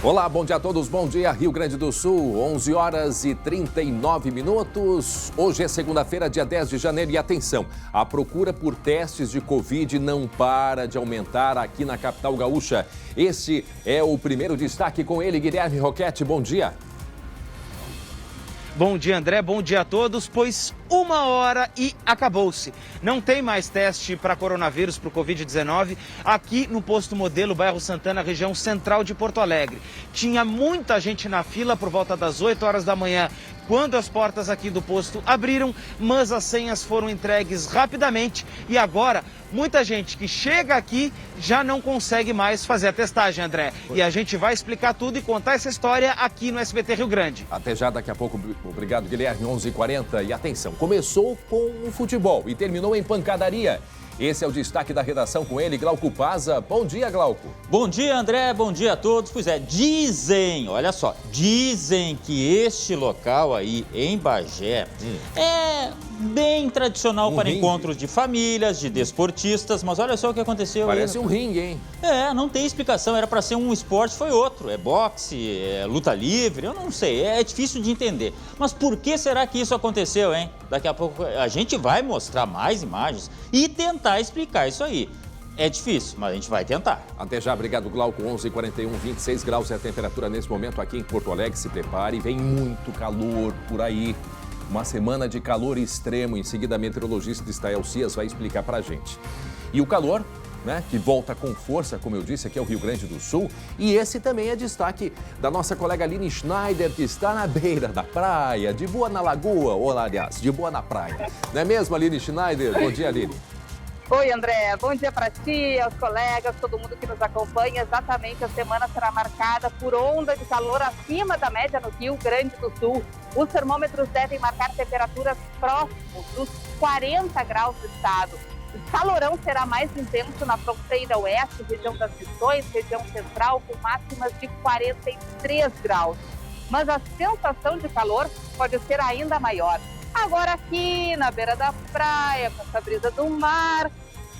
Olá, bom dia a todos, bom dia Rio Grande do Sul, 11 horas e 39 minutos. Hoje é segunda-feira, dia 10 de janeiro e atenção, a procura por testes de Covid não para de aumentar aqui na capital gaúcha. Esse é o primeiro destaque com ele, Guilherme Roquette, bom dia. Bom dia, André. Bom dia a todos. Pois 1h e acabou-se. Não tem mais teste para coronavírus, para o Covid-19, aqui no Posto Modelo, bairro Santana, região central de Porto Alegre. Tinha muita gente na fila por volta das 8 horas da manhã, quando as portas aqui do posto abriram, mas as senhas foram entregues rapidamente e agora muita gente que chega aqui já não consegue mais fazer a testagem, André. E a gente vai explicar tudo e contar essa história aqui no SBT Rio Grande. Até já, daqui a pouco. Obrigado, Guilherme. 11h40. E atenção, começou com o futebol e terminou em pancadaria. Esse é o destaque da redação com ele, Glauco Paza. Bom dia, Glauco. Bom dia, André. Bom dia a todos. Pois é, olha só, dizem que este local aí em Bagé é bem tradicional para encontros de famílias, de desportistas, mas olha só o que aconteceu. Parece um ringue, hein? Não tem explicação, era para ser um esporte, foi outro. É boxe, é luta livre, eu não sei, é difícil de entender. Mas por que será que isso aconteceu, hein? Daqui a pouco a gente vai mostrar mais imagens e tentar explicar isso aí. É difícil, mas a gente vai tentar. Até já, obrigado, Glauco. 11h41, 26 graus é a temperatura nesse momento aqui em Porto Alegre. Se prepare, vem muito calor por aí. Uma semana de calor extremo. Em seguida, a meteorologista Estael Cias vai explicar pra gente. E o calor, né, que volta com força, como eu disse, aqui é o Rio Grande do Sul. E esse também é destaque da nossa colega Aline Schneider, que está na beira da praia, de boa na lagoa, ou aliás, de boa na praia. Não é mesmo, Aline Schneider? Bom dia, Aline. Oi, André. Bom dia para ti, aos colegas, todo mundo que nos acompanha. Exatamente, a semana será marcada por onda de calor acima da média no Rio Grande do Sul. Os termômetros devem marcar temperaturas próximas dos 40 graus do estado. O calorão será mais intenso na fronteira oeste, região das Missões, região central, com máximas de 43 graus. Mas a sensação de calor pode ser ainda maior. Agora aqui na beira da praia, com essa brisa do mar,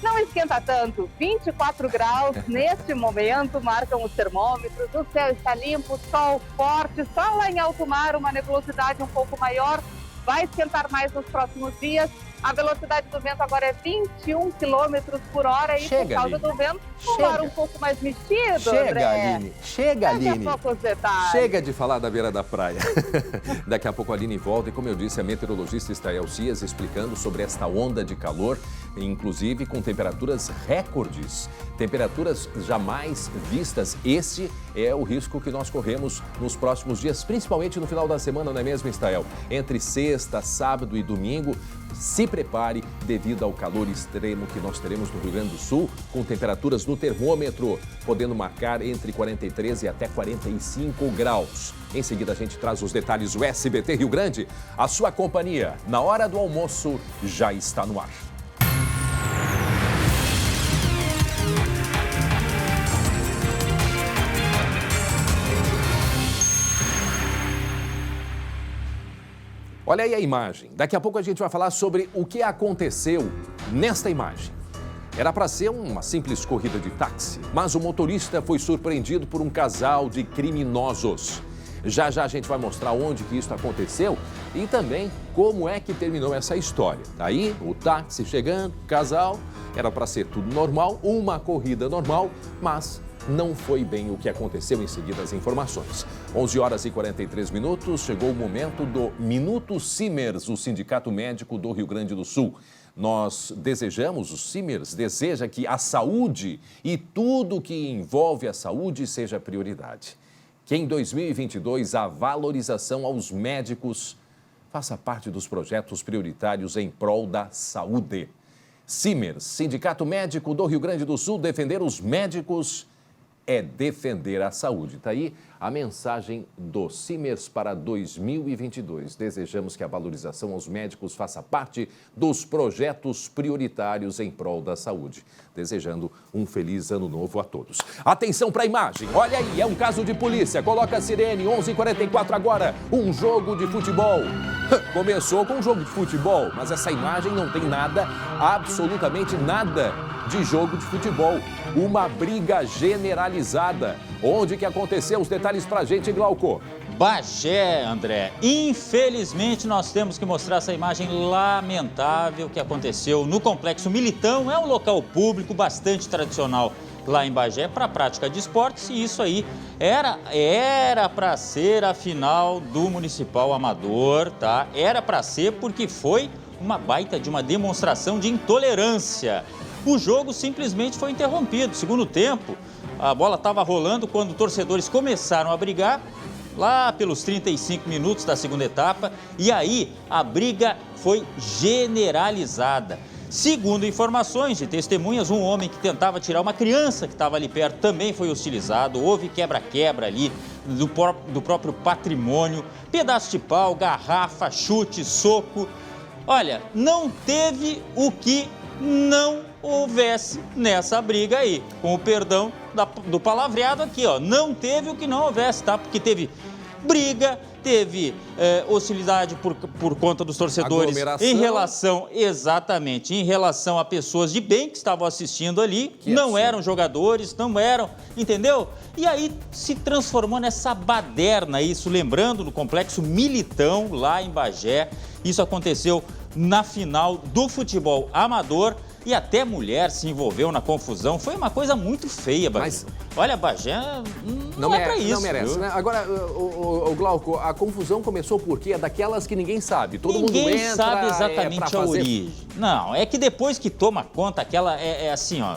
não esquenta tanto. 24 graus neste momento marcam os termômetros, o céu está limpo, sol forte, só lá em alto mar uma nebulosidade um pouco maior. Vai esquentar mais nos próximos dias. A velocidade do vento agora é 21 km por hora e por causa do vento, um ar um pouco mais mexido, Chega, André. Aline. Chega, Aline. Daqui a pouco os detalhes. Chega de falar da beira da praia. Daqui a pouco a Aline volta e, como eu disse, a meteorologista Estael Cias explicando sobre esta onda de calor, inclusive com temperaturas recordes, temperaturas jamais vistas. Esse é o risco que nós corremos nos próximos dias, principalmente no final da semana, não é mesmo, Estael? Entre sexta, sábado e domingo, se prepare devido ao calor extremo que nós teremos no Rio Grande do Sul, com temperaturas no termômetro podendo marcar entre 43 e até 45 graus. Em seguida a gente traz os detalhes do SBT Rio Grande. A sua companhia, na hora do almoço, já está no ar. Olha aí a imagem. Daqui a pouco a gente vai falar sobre o que aconteceu nesta imagem. Era para ser uma simples corrida de táxi, mas o motorista foi surpreendido por um casal de criminosos. Já já a gente vai mostrar onde que isso aconteceu e também como é que terminou essa história. Aí, o táxi chegando, casal, era para ser tudo normal, uma corrida normal, mas não foi bem o que aconteceu. Em seguida as informações. 11 horas e 43 minutos, chegou o momento do Minuto Simers, o Sindicato Médico do Rio Grande do Sul. Nós desejamos, o Simers deseja que a saúde e tudo que envolve a saúde seja prioridade. Que em 2022 a valorização aos médicos faça parte dos projetos prioritários em prol da saúde. Simers, Sindicato Médico do Rio Grande do Sul, defender os médicos é defender a saúde. Está aí a mensagem do Simers para 2022. Desejamos que a valorização aos médicos faça parte dos projetos prioritários em prol da saúde. Desejando um feliz ano novo a todos. Atenção para a imagem. Olha aí, é um caso de polícia. Coloca a sirene, 11h44 agora. Um jogo de futebol Começou com um jogo de futebol, mas essa imagem não tem nada, absolutamente nada de jogo de futebol. Uma briga generalizada. Onde que aconteceu? Os detalhes pra gente, Glauco. Bagé, André. Infelizmente, nós temos que mostrar essa imagem lamentável que aconteceu no Complexo Militão. É um local público bastante tradicional lá em Bagé para a prática de esportes, e isso aí era para ser a final do Municipal Amador, tá? Era para ser porque foi uma baita de uma demonstração de intolerância. O jogo simplesmente foi interrompido. Segundo tempo, a bola estava rolando quando torcedores começaram a brigar, lá pelos 35 minutos da segunda etapa, e aí a briga foi generalizada. Segundo informações de testemunhas, um homem que tentava tirar uma criança que estava ali perto também foi hostilizado. Houve quebra-quebra ali do próprio patrimônio, pedaço de pau, garrafa, chute, soco. Olha, não teve o que não houvesse nessa briga aí, com o perdão do palavreado aqui, ó. Não teve o que não houvesse, tá? Porque teve briga, teve hostilidade por conta dos torcedores em relação, exatamente, em relação a pessoas de bem que estavam assistindo ali, não eram jogadores, não eram, entendeu? E aí se transformou nessa baderna, isso lembrando no Complexo Militão, lá em Bagé. Isso aconteceu na final do futebol amador. E até mulher se envolveu na confusão. Foi uma coisa muito feia, Bagé. Mas olha, Bagé não é pra isso. Não merece, né? Agora, o Glauco, a confusão começou porque é daquelas que ninguém sabe. Todo mundo entra... Ninguém sabe exatamente a origem. Não, é que depois que toma conta, aquela é assim, ó.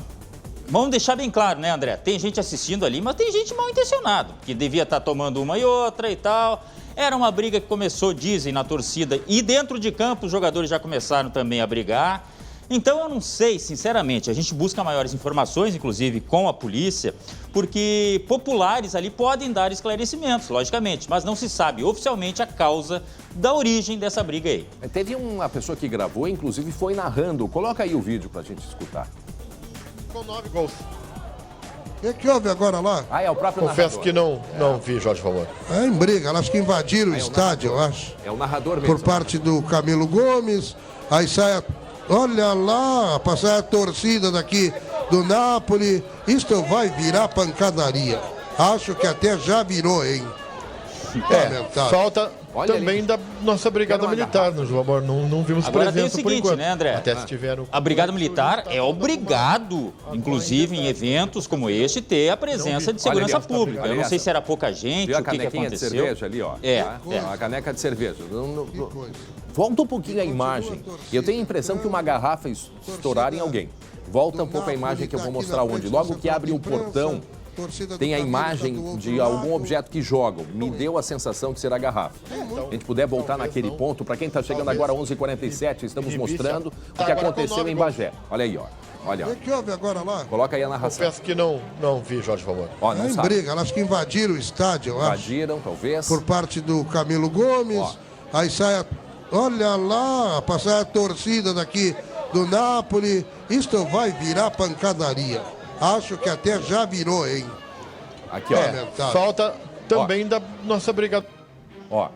Vamos deixar bem claro, né, André? Tem gente assistindo ali, mas tem gente mal intencionada, que devia estar tomando uma e outra e tal. Era uma briga que começou, dizem, na torcida. E dentro de campo, os jogadores já começaram também a brigar. Então, eu não sei, sinceramente, a gente busca maiores informações, inclusive com a polícia, porque populares ali podem dar esclarecimentos, logicamente, mas não se sabe oficialmente a causa da origem dessa briga aí. Teve uma pessoa que gravou, inclusive foi narrando. Coloca aí o vídeo pra gente escutar. Com 9 gols. O que houve agora lá? Ah, é o próprio Confesso narrador. que não vi, Jorge Favor. É em briga, elas que invadiram o estádio, eu acho. É o narrador mesmo. Por parte do Camilo Gomes, aí sai olha lá, passar a torcida daqui do Napoli. Isto vai virar pancadaria. Acho que até já virou, hein? Falta Olha também ali. Da nossa Brigada Militar, no João Amor. Não vimos Agora tem o presença por seguinte, enquanto. né, André? Até se tiveram... A Brigada Militar é obrigado, inclusive em eventos como este, ter a presença de segurança pública. Eu não sei se era pouca gente, Viu o que aconteceu. de cerveja ali, ó. É. A caneca de cerveja. Volta um pouquinho a imagem. Eu tenho a impressão que uma garrafa estourar em alguém. Volta um pouco a imagem que eu vou mostrar onde. Logo que abre o portão, tem a imagem de algum objeto que jogam. Me deu a sensação de ser a garrafa. A gente puder voltar naquele ponto, para quem está chegando agora, 11h47, estamos mostrando o que aconteceu em Bagé. Olha aí, ó. Olha. O que houve agora lá? Coloca aí a narração. Confesso que não vi, Jorge Favor. Ó, não É em sabe. briga, elas que invadiram o estádio, eu acho. Invadiram, talvez. Por parte do Camilo Gomes, aí sai olha lá, passar a torcida daqui do Napoli. Isto vai virar pancadaria. Acho que até já virou, hein? Aqui, ó. Falta também da nossa Brigada. Ó,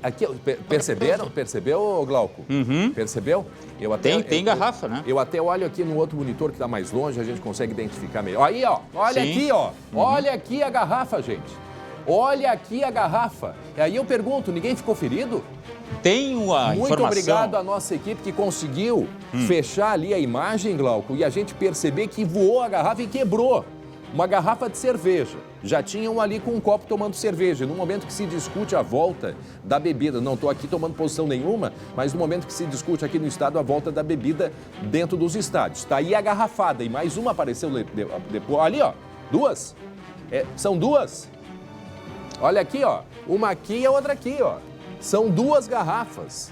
aqui, perceberam? Percebeu, Glauco? Percebeu? Eu até, Tem garrafa, né? Eu até olho aqui no outro monitor que está mais longe, a gente consegue identificar melhor. Aí, ó, olha Sim. aqui, ó. Olha aqui a garrafa, gente. Olha aqui a garrafa. E aí eu pergunto, ninguém ficou ferido? Tem uma Muito informação... obrigado à nossa equipe que conseguiu fechar ali a imagem, Glauco, e a gente perceber que voou a garrafa e quebrou. Uma garrafa de cerveja. Já tinham ali com um copo tomando cerveja. No momento que se discute a volta da bebida, não estou aqui tomando posição nenhuma, mas no momento que se discute aqui no estado a volta da bebida dentro dos estádios. Está aí a garrafada e mais uma apareceu depois. Ali, ó, duas. São duas. Olha aqui, ó. Uma aqui e a outra aqui, ó. São duas garrafas.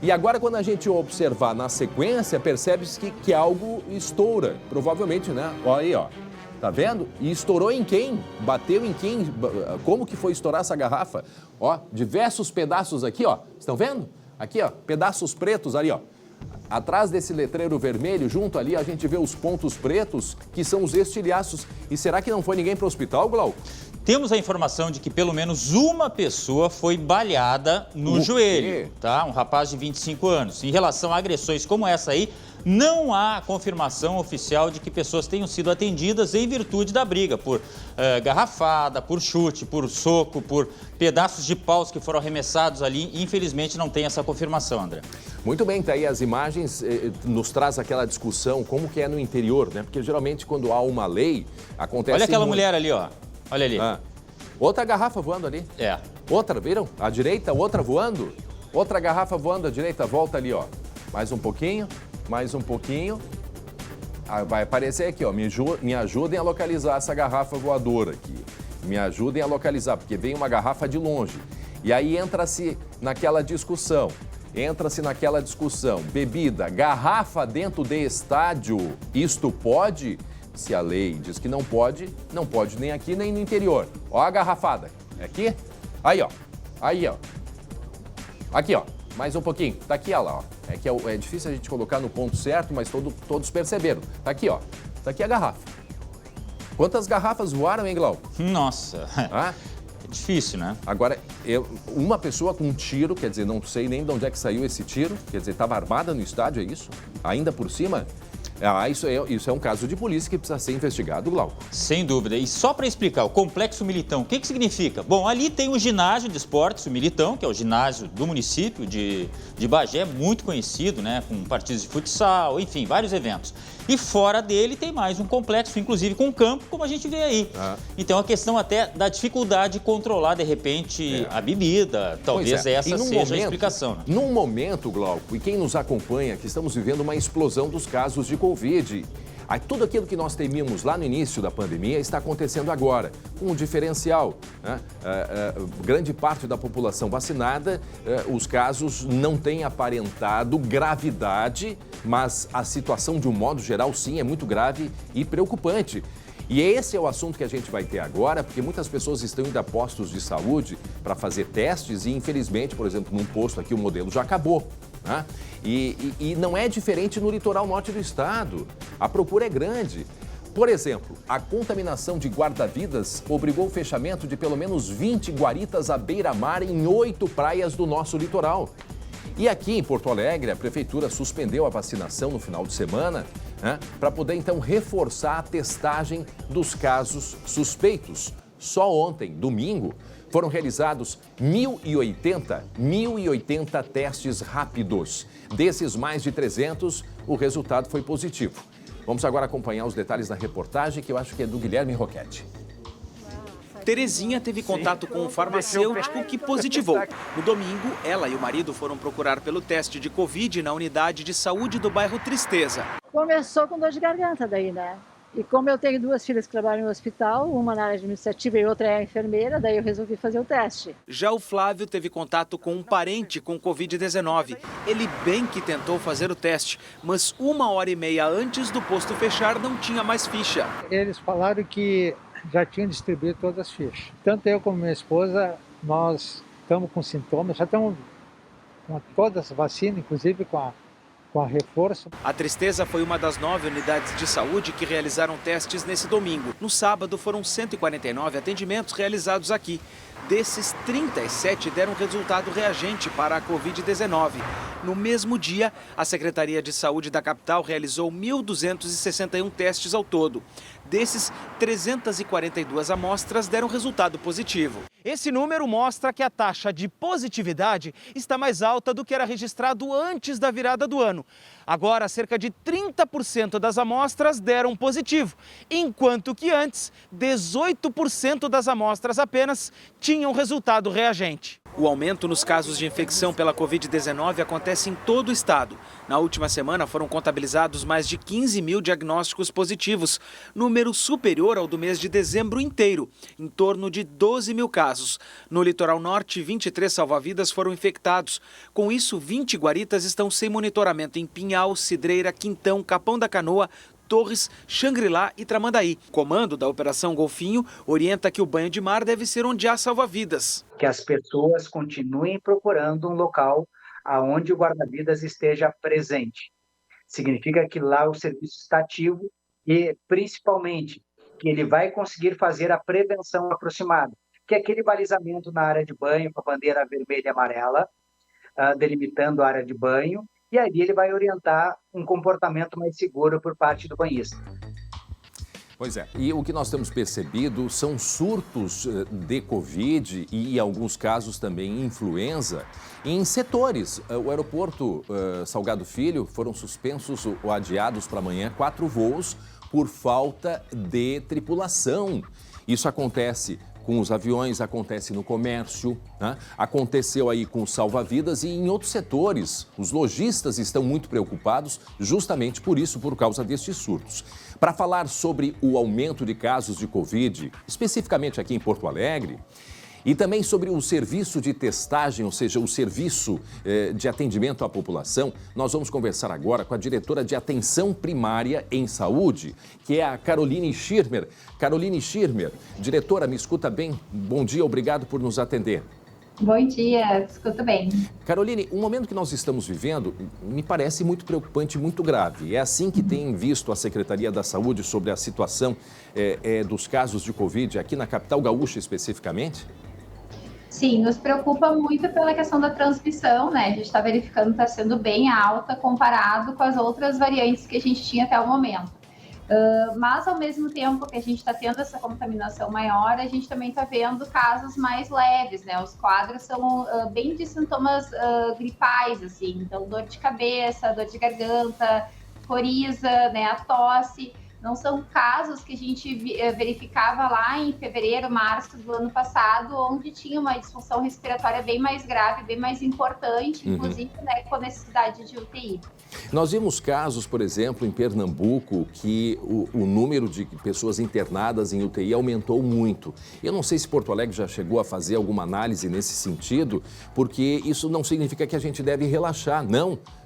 E agora, quando a gente observar na sequência, percebe-se que algo estoura. Provavelmente, né? Olha aí, ó. Tá vendo? E estourou em quem? Bateu em quem? Como que foi estourar essa garrafa? Ó, diversos pedaços aqui, ó. Estão vendo? Aqui, ó, pedaços pretos ali, ó. Atrás desse letreiro vermelho, junto ali, a gente vê os pontos pretos, que são os estilhaços. E será que não foi ninguém para o hospital, Glauco? Temos a informação de que pelo menos uma pessoa foi baleada no joelho, tá? Um rapaz de 25 anos. Em relação a agressões como essa aí, não há confirmação oficial de que pessoas tenham sido atendidas em virtude da briga, por garrafada, por chute, por soco, por pedaços de paus que foram arremessados ali. Infelizmente não tem essa confirmação, André. Muito bem, tá aí as imagens, nos traz aquela discussão, como que é no interior, né? Porque geralmente quando há uma lei, acontece... Olha aquela mulher ali, ó. Olha ali. Outra garrafa voando ali. É. Outra, viram? À direita, outra voando. Outra garrafa voando à direita, volta ali, ó. Mais um pouquinho. Vai aparecer aqui, ó. Me ajudem a localizar essa garrafa voadora aqui. Me ajudem a localizar, porque vem uma garrafa de longe. E aí entra-se naquela discussão. Bebida, garrafa dentro de estádio, isto pode? Se a lei diz que não pode nem aqui nem no interior. Ó a garrafada. É aqui? Aí, ó. Aqui, ó. Mais um pouquinho. Tá aqui, ó lá, ó. É que é difícil a gente colocar no ponto certo, mas todos perceberam. Tá aqui, ó. Tá aqui a garrafa. Quantas garrafas voaram, hein, Glauco? Nossa. É difícil, né? Agora, uma pessoa com um tiro, quer dizer, não sei nem de onde é que saiu esse tiro. Quer dizer, estava armada no estádio, é isso? Ainda por cima? Isso é um caso de polícia que precisa ser investigado, Glauco. Sem dúvida. E só para explicar, o Complexo Militão, o que significa? Bom, ali tem um ginásio de esportes, o Militão, que é o ginásio do município de Bagé, muito conhecido, né? Com partidos de futsal, enfim, vários eventos. E fora dele tem mais um complexo, inclusive com campo, como a gente vê aí. Então, a questão até da dificuldade de controlar, de repente, a bebida. Talvez essa seja a explicação. Né? Num momento, Glauco, e quem nos acompanha, que estamos vivendo uma explosão dos casos de Covid. Tudo aquilo que nós temíamos lá no início da pandemia está acontecendo agora, com um diferencial. Né? Grande parte da população vacinada, os casos não têm aparentado gravidade, mas a situação, de um modo geral, sim, é muito grave e preocupante. E esse é o assunto que a gente vai ter agora, porque muitas pessoas estão indo a postos de saúde para fazer testes e, infelizmente, por exemplo, num posto aqui o modelo já acabou. Né? E não é diferente no litoral norte do estado. A procura é grande. Por exemplo, a contaminação de guarda-vidas obrigou o fechamento de pelo menos 20 guaritas à beira-mar em 8 praias do nosso litoral. E aqui em Porto Alegre, a prefeitura suspendeu a vacinação no final de semana, né, para poder então reforçar a testagem dos casos suspeitos. Só ontem, domingo, foram realizados 1.080 testes rápidos. Desses mais de 300, o resultado foi positivo. Vamos agora acompanhar os detalhes da reportagem, que eu acho que é do Guilherme Roquete. Terezinha teve contato com um farmacêutico que positivou. No domingo, ela e o marido foram procurar pelo teste de Covid na unidade de saúde do bairro Tristeza. Começou com dor de garganta daí, né? E como eu tenho 2 filhas que trabalham no hospital, uma na área administrativa e outra é a enfermeira, daí eu resolvi fazer o teste. Já o Flávio teve contato com um parente com Covid-19. Ele bem que tentou fazer o teste, mas 1h30 antes do posto fechar não tinha mais ficha. Eles falaram que já tinham distribuído todas as fichas. Tanto eu como minha esposa, nós estamos com sintomas, já estamos com todas as vacinas, inclusive com a reforço. A Tristeza foi uma das 9 unidades de saúde que realizaram testes nesse domingo. No sábado, foram 149 atendimentos realizados aqui. Desses, 37 deram resultado reagente para a Covid-19. No mesmo dia, a Secretaria de Saúde da capital realizou 1.261 testes ao todo. Desses, 342 amostras deram resultado positivo. Esse número mostra que a taxa de positividade está mais alta do que era registrado antes da virada do ano. Agora, cerca de 30% das amostras deram positivo, enquanto que antes, 18% das amostras apenas tinham resultado reagente. O aumento nos casos de infecção pela Covid-19 acontece em todo o estado. Na última semana foram contabilizados mais de 15 mil diagnósticos positivos, número superior ao do mês de dezembro inteiro, em torno de 12 mil casos. No litoral norte, 23 salva-vidas foram infectados. Com isso, 20 guaritas estão sem monitoramento em Pinhal, Cidreira, Quintão, Capão da Canoa, Torres, Xangri-Lá e Tramandaí. O comando da Operação Golfinho orienta que o banho de mar deve ser onde há salva-vidas. Que as pessoas continuem procurando um local onde o guarda-vidas esteja presente. Significa que lá o serviço está ativo e, principalmente, que ele vai conseguir fazer a prevenção aproximada, que é aquele balizamento na área de banho com a bandeira vermelha e amarela, delimitando a área de banho, e aí ele vai orientar um comportamento mais seguro por parte do banhista. Pois é, e o que nós temos percebido são surtos de Covid e, em alguns casos, também influenza em setores. O aeroporto Salgado Filho foram suspensos ou adiados para amanhã 4 voos por falta de tripulação. Isso acontece com os aviões, acontece no comércio, né? Aconteceu aí com os salva-vidas e em outros setores. Os lojistas estão muito preocupados justamente por isso, por causa destes surtos. Para falar sobre o aumento de casos de Covid, especificamente aqui em Porto Alegre, e também sobre o serviço de testagem, ou seja, o serviço de atendimento à população, nós vamos conversar agora com a diretora de Atenção Primária em Saúde, que é a Caroline Schirmer. Caroline Schirmer, diretora, me escuta bem? Bom dia, obrigado por nos atender. Bom dia, escuta bem. Caroline, o momento que nós estamos vivendo me parece muito preocupante, muito grave. É assim que tem visto a Secretaria da Saúde sobre a situação dos casos de Covid aqui na capital gaúcha especificamente? Sim, nos preocupa muito pela questão da transmissão, né? A gente está verificando que está sendo bem alta comparado com as outras variantes que a gente tinha até o momento. Mas, ao mesmo tempo que a gente está tendo essa contaminação maior, a gente também está vendo casos mais leves, né? Os quadros são bem de sintomas gripais, assim. Então, dor de cabeça, dor de garganta, coriza, né? A tosse. Não são casos que a gente verificava lá em fevereiro, março do ano passado, onde tinha uma disfunção respiratória bem mais grave, bem mais importante, inclusive, né, com necessidade de UTI. Nós vimos casos, por exemplo, em Pernambuco, que o número de pessoas internadas em UTI aumentou muito. Eu não sei se Porto Alegre já chegou a fazer alguma análise nesse sentido, porque isso não significa que a gente deve relaxar.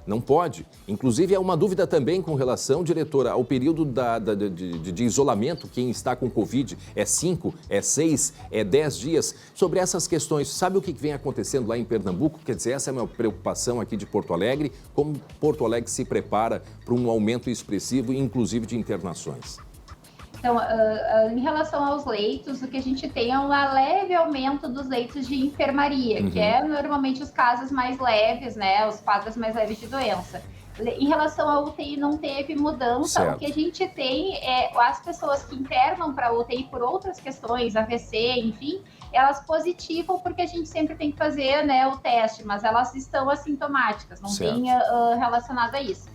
Não pode. Inclusive, há uma dúvida também com relação, diretora, ao período de isolamento. Quem está com Covid é 5, é 6, é 10 dias. Sobre essas questões, sabe o que vem acontecendo lá em Pernambuco? Quer dizer, essa é a minha preocupação aqui de Porto Alegre. Como Porto Alegre se prepara para um aumento expressivo, inclusive de internações? Então, em relação aos leitos, o que a gente tem é um leve aumento dos leitos de enfermaria, que é normalmente os casos mais leves, né? Os quadros mais leves de doença. Em relação à UTI, não teve mudança. Certo. O que a gente tem é as pessoas que internam para a UTI por outras questões, AVC, enfim, elas positivam porque a gente sempre tem que fazer, né, o teste, mas elas estão assintomáticas, não tem relacionado a isso.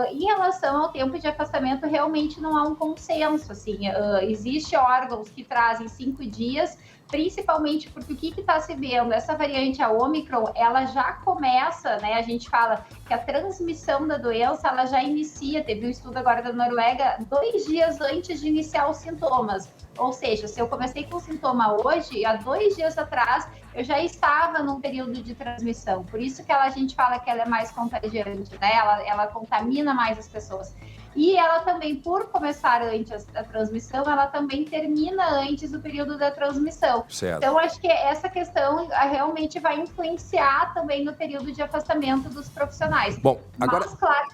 Em relação ao tempo de afastamento, realmente não há um consenso, assim, existe órgãos que trazem 5 dias, principalmente porque o que está se vendo, essa variante, a Ômicron, ela já começa, né, a gente fala que a transmissão da doença, ela já inicia, teve um estudo agora da Noruega, 2 dias antes de iniciar os sintomas, ou seja, se eu comecei com sintoma hoje, há 2 dias atrás, eu já estava num período de transmissão, por isso que a gente fala que ela é mais contagiante, né, ela contamina mais as pessoas. E ela também, por começar antes a transmissão, ela também termina antes do período da transmissão. Certo. Então, acho que essa questão realmente vai influenciar também no período de afastamento dos profissionais. Bom, agora... Mas, claro...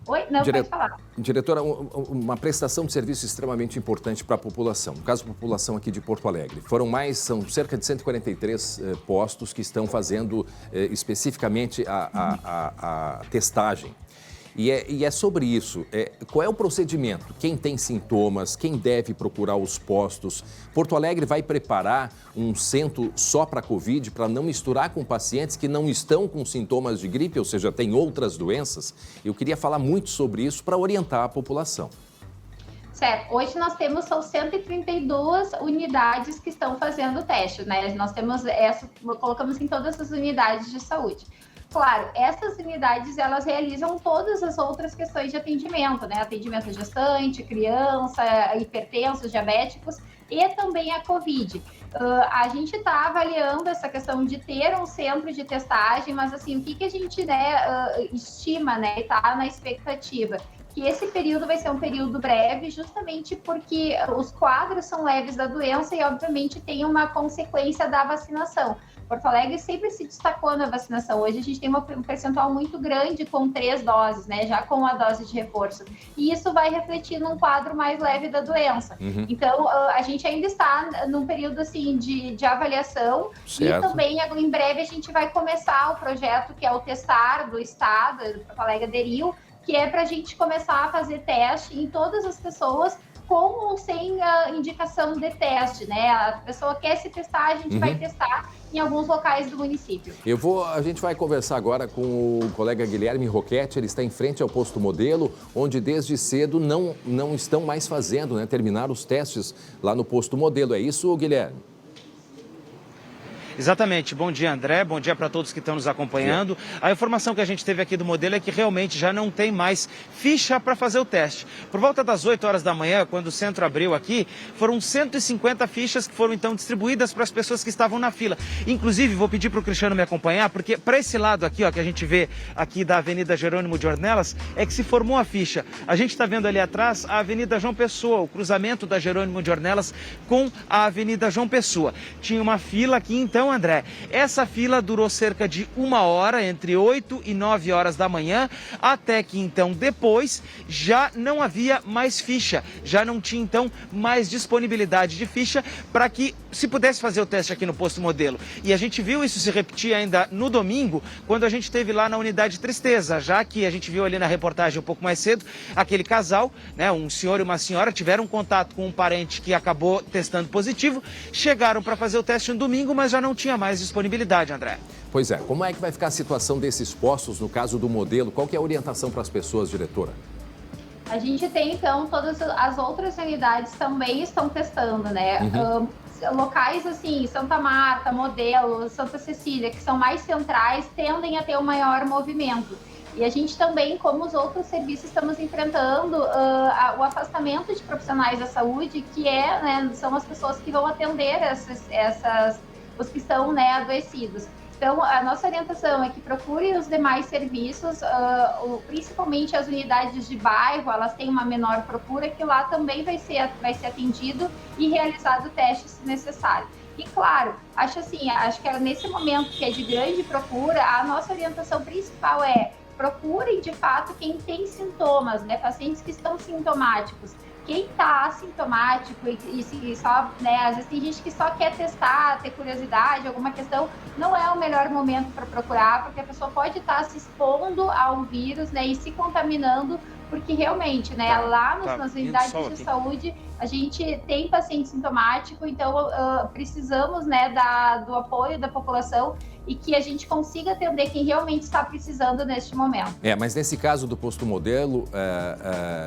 Oi? Não, pode falar. Diretora, uma prestação de serviço extremamente importante para a população. No caso, a população aqui de Porto Alegre. São cerca de 143 postos que estão fazendo especificamente a testagem. E é sobre isso. Qual é o procedimento? Quem tem sintomas? Quem deve procurar os postos? Porto Alegre vai preparar um centro só para Covid, para não misturar com pacientes que não estão com sintomas de gripe, ou seja, têm outras doenças? Eu queria falar muito sobre isso para orientar a população. Certo. Hoje nós temos, são 132 unidades que estão fazendo o teste, né? Nós temos colocamos em todas as unidades de saúde. Claro, essas unidades, elas realizam todas as outras questões de atendimento, né? Atendimento gestante, criança, hipertensos, diabéticos e também a Covid. A gente está avaliando essa questão de ter um centro de testagem, mas assim, o que a gente estima, né? Está na expectativa que esse período vai ser um período breve, justamente porque os quadros são leves da doença e, obviamente, tem uma consequência da vacinação. Porto Alegre sempre se destacou na vacinação. Hoje a gente tem um percentual muito grande com 3 doses, né? Já com a dose de reforço. E isso vai refletir num quadro mais leve da doença. Então, a gente ainda está num período assim de avaliação. Certo. E também, em breve, a gente vai começar o projeto que é o Testar do Estado, Porto Alegre aderiu, que é para a gente começar a fazer teste em todas as pessoas com ou sem a indicação de teste, né? A pessoa quer se testar, a gente vai testar em alguns locais do município. A gente vai conversar agora com o colega Guilherme Roquete, ele está em frente ao posto modelo, onde desde cedo não estão mais fazendo, né? Terminaram os testes lá no posto modelo. É isso, Guilherme? Exatamente. Bom dia, André. Bom dia para todos que estão nos acompanhando. A informação que a gente teve aqui do modelo é que realmente já não tem mais ficha para fazer o teste. Por volta das 8 horas da manhã, quando o centro abriu aqui, foram 150 fichas que foram então distribuídas para as pessoas que estavam na fila. Inclusive, vou pedir para o Cristiano me acompanhar, porque para esse lado aqui, ó, que a gente vê aqui da Avenida Jerônimo de Ornelas, é que se formou a ficha. A gente está vendo ali atrás a Avenida João Pessoa, o cruzamento da Jerônimo de Ornelas com a Avenida João Pessoa. Tinha uma fila aqui, então, André, essa fila durou cerca de 1 hora, entre 8 e 9 horas da manhã, até que então depois já não havia mais ficha, já não tinha então mais disponibilidade de ficha para que se pudesse fazer o teste aqui no posto modelo. E a gente viu isso se repetir ainda no domingo, quando a gente esteve lá na unidade Tristeza, já que a gente viu ali na reportagem um pouco mais cedo, aquele casal, né, um senhor e uma senhora, tiveram contato com um parente que acabou testando positivo, chegaram para fazer o teste no domingo, mas já não tinha mais disponibilidade, André. Pois é, como é que vai ficar a situação desses postos no caso do modelo? Qual que é a orientação para as pessoas, diretora? A gente tem, então, todas as outras unidades também estão testando, né? Locais assim, Santa Marta, Modelo, Santa Cecília, que são mais centrais, tendem a ter um maior movimento. E a gente também, como os outros serviços, estamos enfrentando o afastamento de profissionais da saúde, que né, são as pessoas que vão atender os que estão, né, adoecidos. Então, a nossa orientação é que procure os demais serviços, principalmente as unidades de bairro, elas têm uma menor procura, que lá também vai ser atendido e realizado o teste se necessário. E claro, acho que nesse momento que é de grande procura, a nossa orientação principal é procurem de fato quem tem sintomas, né, pacientes que estão sintomáticos. Quem está assintomático e só, né, às vezes tem gente que só quer testar, ter curiosidade, alguma questão, não é o melhor momento para procurar, porque a pessoa pode estar se expondo ao vírus, né, e se contaminando, porque realmente, né, lá nas unidades de saúde, a gente tem paciente sintomático, então precisamos, né, do apoio da população e que a gente consiga atender quem realmente está precisando neste momento. Mas nesse caso do posto modelo,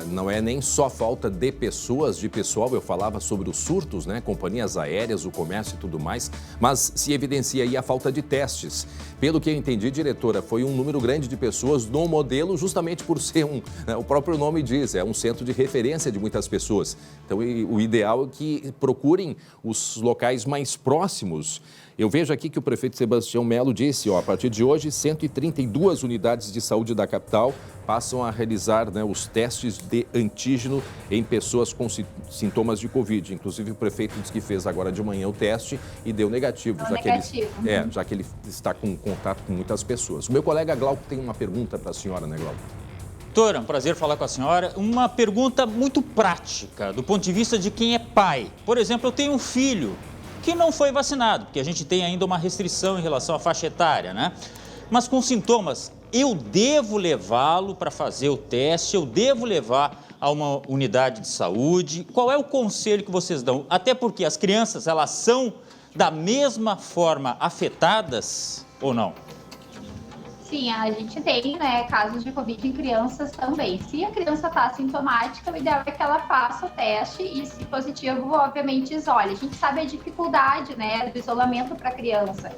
não é nem só falta de pessoas, de pessoal, eu falava sobre os surtos, né, companhias aéreas, o comércio e tudo mais, mas se evidencia aí a falta de testes. Pelo que eu entendi, diretora, foi um número grande de pessoas no modelo, justamente por ser o próprio nome diz, é um centro de referência de muitas pessoas. Então, o ideal é que procurem os locais mais próximos. Eu vejo aqui que o prefeito Sebastião Melo disse, a partir de hoje, 132 unidades de saúde da capital passam a realizar, né, os testes de antígeno em pessoas com sintomas de Covid. Inclusive, o prefeito disse que fez agora de manhã o teste e deu negativo, já que ele está com contato com muitas pessoas. O meu colega Glauco tem uma pergunta para a senhora, né, Glauco? Doutora, é um prazer falar com a senhora. Uma pergunta muito prática, do ponto de vista de quem é pai. Por exemplo, eu tenho um filho que não foi vacinado, porque a gente tem ainda uma restrição em relação à faixa etária, né? Mas com sintomas, eu devo levá-lo para fazer o teste, eu devo levar a uma unidade de saúde? Qual é o conselho que vocês dão? Até porque as crianças, elas são da mesma forma afetadas ou não? Sim, a gente tem, né, casos de Covid em crianças também. Se a criança está assintomática, o ideal é que ela faça o teste e, se positivo, obviamente isole. A gente sabe a dificuldade, né, do isolamento para a criança.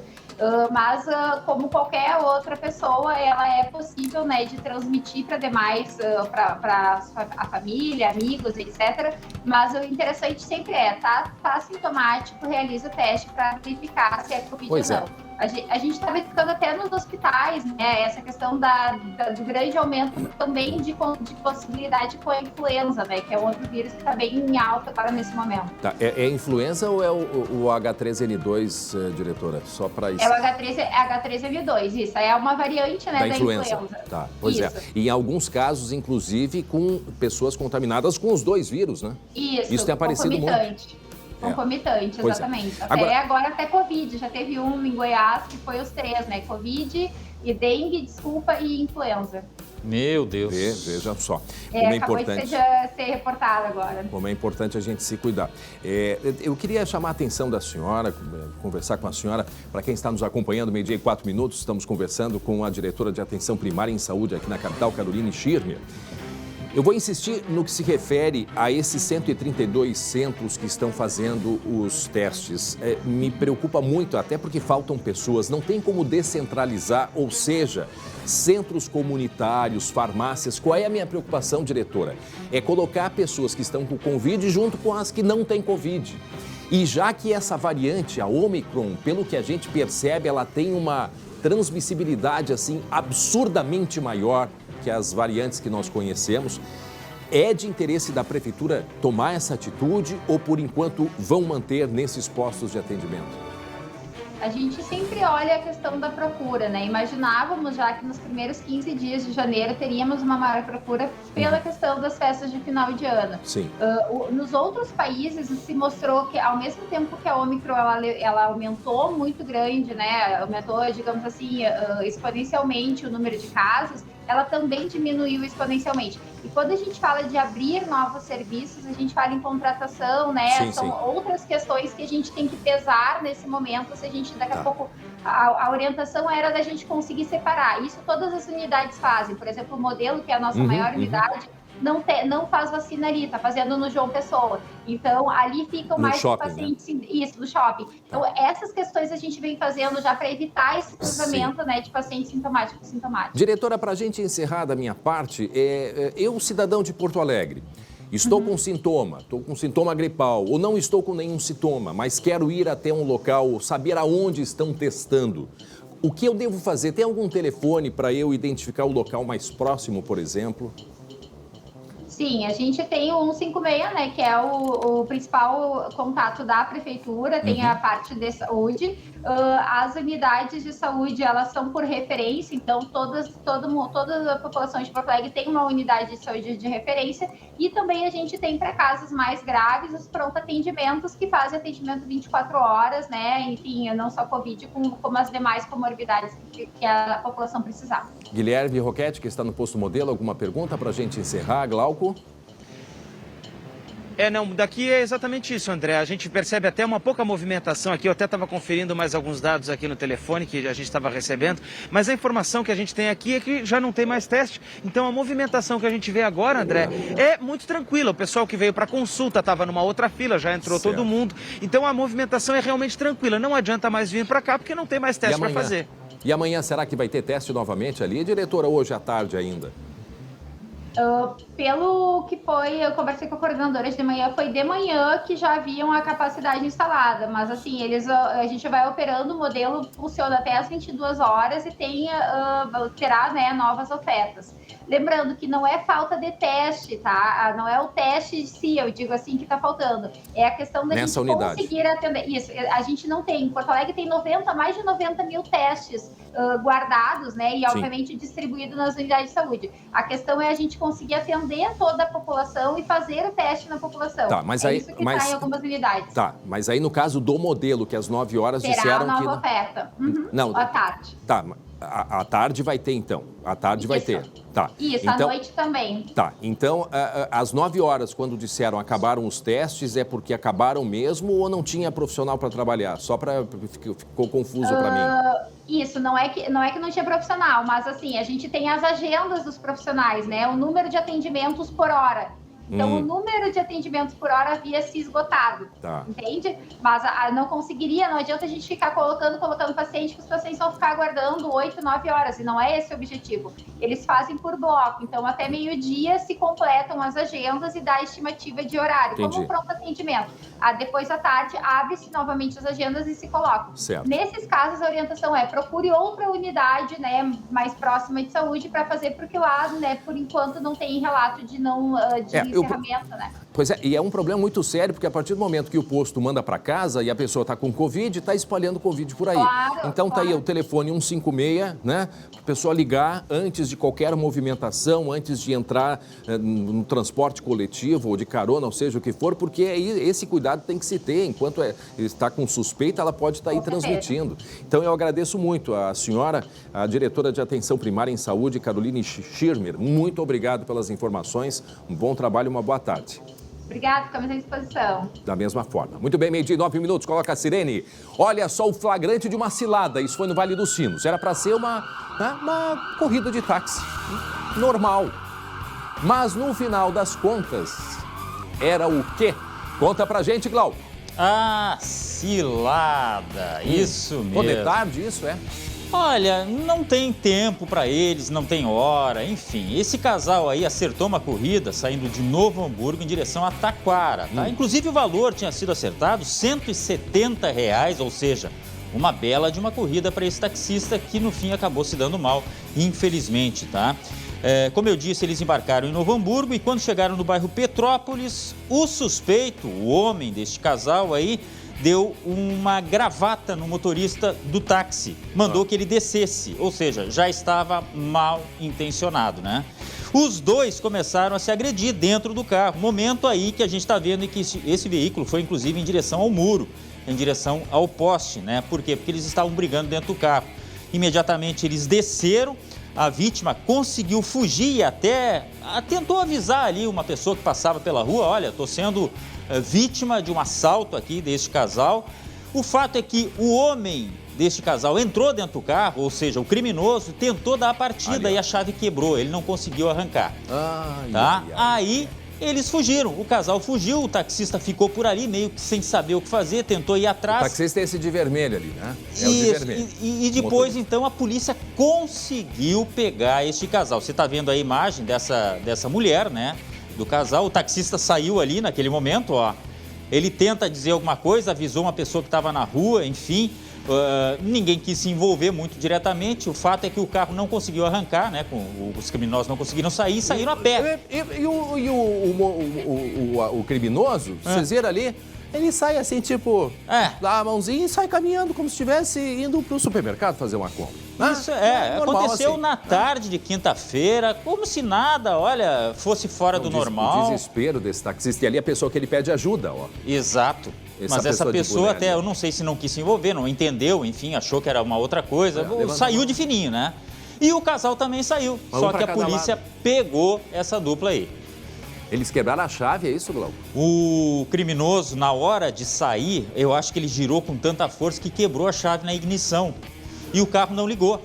Mas, como qualquer outra pessoa, ela é possível, né, de transmitir para demais, para a família, amigos, etc. Mas o interessante sempre tá assintomático, realiza o teste para verificar se é Covid ou não. A gente está verificando até nos hospitais, né, essa questão do grande aumento também de possibilidade com a influenza, né, que é um outro vírus que está bem em alta agora nesse momento. Tá. É influenza ou é o H3N2, diretora? Só para isso. É o H3N2, isso. É uma variante, né, da influenza. Tá, pois isso. é. E em alguns casos, inclusive, com pessoas contaminadas com os dois vírus, né? Isso tem aparecido muito. Concomitante, exatamente. Agora até Covid, já teve um em Goiás que foi os 3, né? Covid e dengue, e influenza. Meu Deus. Veja só. Acabou de ser reportado agora. Como é importante a gente se cuidar. Eu queria chamar a atenção da senhora, conversar com a senhora, para quem está nos acompanhando, 12h e 4 minutos, estamos conversando com a diretora de Atenção Primária em Saúde aqui na capital, Caroline Schirmer. Eu vou insistir no que se refere a esses 132 centros que estão fazendo os testes. Me preocupa muito, até porque faltam pessoas, não tem como descentralizar, ou seja, centros comunitários, farmácias. Qual é a minha preocupação, diretora? É colocar pessoas que estão com Covid junto com as que não têm Covid. E já que essa variante, a Omicron, pelo que a gente percebe, ela tem uma transmissibilidade assim absurdamente maior que as variantes que nós conhecemos, é de interesse da Prefeitura tomar essa atitude ou, por enquanto, vão manter nesses postos de atendimento? A gente sempre olha a questão da procura, né? Imaginávamos já que nos primeiros 15 dias de janeiro teríamos uma maior procura pela questão das festas de final de ano. Sim. Nos outros países se mostrou que, ao mesmo tempo que a Omicron ela aumentou muito grande, né? Aumentou, digamos assim, exponencialmente o número de casos, ela também diminuiu exponencialmente. E quando a gente fala de abrir novos serviços, a gente fala em contratação, né? São outras questões que a gente tem que pesar nesse momento, se a gente daqui a pouco... A orientação era da gente conseguir separar. Isso todas as unidades fazem. Por exemplo, o modelo, que é a nossa maior unidade, não faz vacina ali, tá fazendo no João Pessoa. Então, ali ficam mais shopping, pacientes, né? Isso, no shopping. Então, essas questões a gente vem fazendo já para evitar esse cruzamento, né, de pacientes sintomáticos. Diretora, para a gente encerrar da minha parte, eu, cidadão de Porto Alegre, estou com sintoma gripal, ou não estou com nenhum sintoma, mas quero ir até um local, saber aonde estão testando. O que eu devo fazer? Tem algum telefone para eu identificar o local mais próximo, por exemplo? Sim, a gente tem o 156, né, que é o principal contato da prefeitura, tem a parte de saúde. As unidades de saúde, elas são por referência, então toda a população de Porto Alegre tem uma unidade de saúde de referência, e também a gente tem para casos mais graves os pronto-atendimentos que fazem atendimento 24 horas, né, enfim, não só Covid, como as demais comorbidades que a população precisar. Guilherme Roquete, que está no Posto Modelo, alguma pergunta para a gente encerrar? Glauco? Daqui é exatamente isso, André. A gente percebe até uma pouca movimentação aqui. Eu até estava conferindo mais alguns dados aqui no telefone que a gente estava recebendo, mas a informação que a gente tem aqui é que já não tem mais teste. Então a movimentação que a gente vê agora, André, é muito tranquila. O pessoal que veio para consulta estava numa outra fila, já entrou todo mundo. Então a movimentação é realmente tranquila. Não adianta mais vir para cá porque não tem mais teste para fazer. E amanhã será que vai ter teste novamente ali, diretora, hoje à tarde ainda? Pelo que foi, eu conversei com a coordenadora de manhã, foi de manhã que já haviam a capacidade instalada, mas assim, a gente vai operando, o modelo funciona até as 22 horas e terá, né, novas ofertas. Lembrando que não é falta de teste, tá? Não é o teste em si, eu digo assim, que tá faltando. É a questão da gente conseguir atender. Isso, a gente não tem. Em Porto Alegre tem mais de 90 mil testes guardados, né? E, obviamente, distribuídos nas unidades de saúde. A questão é a gente conseguir atender toda a população e fazer o teste na população. Tá, mas isso que está em algumas unidades. Tá, mas aí no caso do modelo, que às 9 horas disseram que... Terá nova oferta. Não, à tarde. Tá, à tarde vai ter, então. À tarde vai ter. Tá. Isso, então, à noite também. Tá, então, às 9 horas, quando disseram acabaram os testes, é porque acabaram mesmo ou não tinha profissional para trabalhar? Só para... Ficou confuso para mim. Isso, não é que não tinha profissional, mas assim, a gente tem as agendas dos profissionais, né? O número de atendimentos por hora. Então, o número de atendimentos por hora havia se esgotado, entende? Mas não conseguiria, não adianta a gente ficar colocando paciente, que os pacientes vão ficar aguardando 8, 9 horas, e não é esse o objetivo. Eles fazem por bloco, então até meio-dia se completam as agendas e dá a estimativa de horário, como um pronto atendimento. Depois à tarde, abre-se novamente as agendas e se colocam. Certo. Nesses casos, a orientação é procure outra unidade, né, mais próxima de saúde para fazer, porque lá, né, por enquanto não tem relato de encerramento, né? Pois é, e é um problema muito sério, porque a partir do momento que o posto manda para casa e a pessoa está com Covid, está espalhando Covid por aí. Então tá aí o telefone 156, né? Para a pessoa ligar antes de qualquer movimentação, antes de entrar no transporte coletivo ou de carona, ou seja o que for, porque esse cuidado tem que se ter. Enquanto está com suspeita, ela pode estar aí transmitindo. Então eu agradeço muito a senhora, a diretora de Atenção Primária em Saúde, Caroline Schirmer. Muito obrigado pelas informações. Um bom trabalho e uma boa tarde. Obrigada, ficamos à disposição. Da mesma forma. Muito bem, 12:09, coloca a sirene. Olha só o flagrante de uma cilada. Isso foi no Vale dos Sinos. Era para ser uma corrida de táxi normal. Mas no final das contas, era o quê? Conta pra gente, Glau. Cilada. Isso mesmo. Pô, de tarde isso, é? Olha, não tem tempo para eles, não tem hora, enfim. Esse casal aí acertou uma corrida saindo de Novo Hamburgo em direção a Taquara, tá? Inclusive o valor tinha sido acertado, R$170, ou seja, uma bela de uma corrida para esse taxista que no fim acabou se dando mal, infelizmente, tá? Como eu disse, eles embarcaram em Novo Hamburgo e quando chegaram no bairro Petrópolis, o suspeito, o homem deste casal aí, deu uma gravata no motorista do táxi, mandou que ele descesse, ou seja, já estava mal intencionado, né? Os dois começaram a se agredir dentro do carro, momento aí que a gente está vendo que esse veículo foi inclusive em direção ao muro, em direção ao poste, né? Por quê? Porque eles estavam brigando dentro do carro. Imediatamente eles desceram, a vítima conseguiu fugir e até tentou avisar ali uma pessoa que passava pela rua, olha, estou sendo vítima de um assalto aqui deste casal. O fato é que o homem deste casal entrou dentro do carro, ou seja, o criminoso tentou dar a partida e a chave quebrou, ele não conseguiu arrancar. Aí eles fugiram, o casal fugiu, o taxista ficou por ali meio que sem saber o que fazer, tentou ir atrás. O taxista é esse de vermelho ali, né? É o de vermelho. E depois, então, a polícia conseguiu pegar este casal. Você está vendo a imagem dessa mulher, né? Do casal, o taxista saiu ali naquele momento, ó. Ele tenta dizer alguma coisa, avisou uma pessoa que estava na rua, enfim. Ninguém quis se envolver muito diretamente. O fato é que o carro não conseguiu arrancar, né? Os criminosos não conseguiram sair e saíram a pé. E o criminoso, vocês viram ali? Ele sai assim, tipo, dá a mãozinha e sai caminhando como se estivesse indo para o supermercado fazer uma compra. Isso aconteceu assim, na tarde de quinta-feira, como se nada, olha, fosse fora do normal. O desespero desse taxista. E ali a pessoa que ele pede ajuda, ó. Exato. Mas essa pessoa até, eu não sei se não quis se envolver, não entendeu, enfim, achou que era uma outra coisa, saiu de fininho, né? E o casal também saiu, só que a polícia pegou essa dupla aí. Eles quebraram a chave, é isso, Glauco? O criminoso, na hora de sair, eu acho que ele girou com tanta força que quebrou a chave na ignição. E o carro não ligou,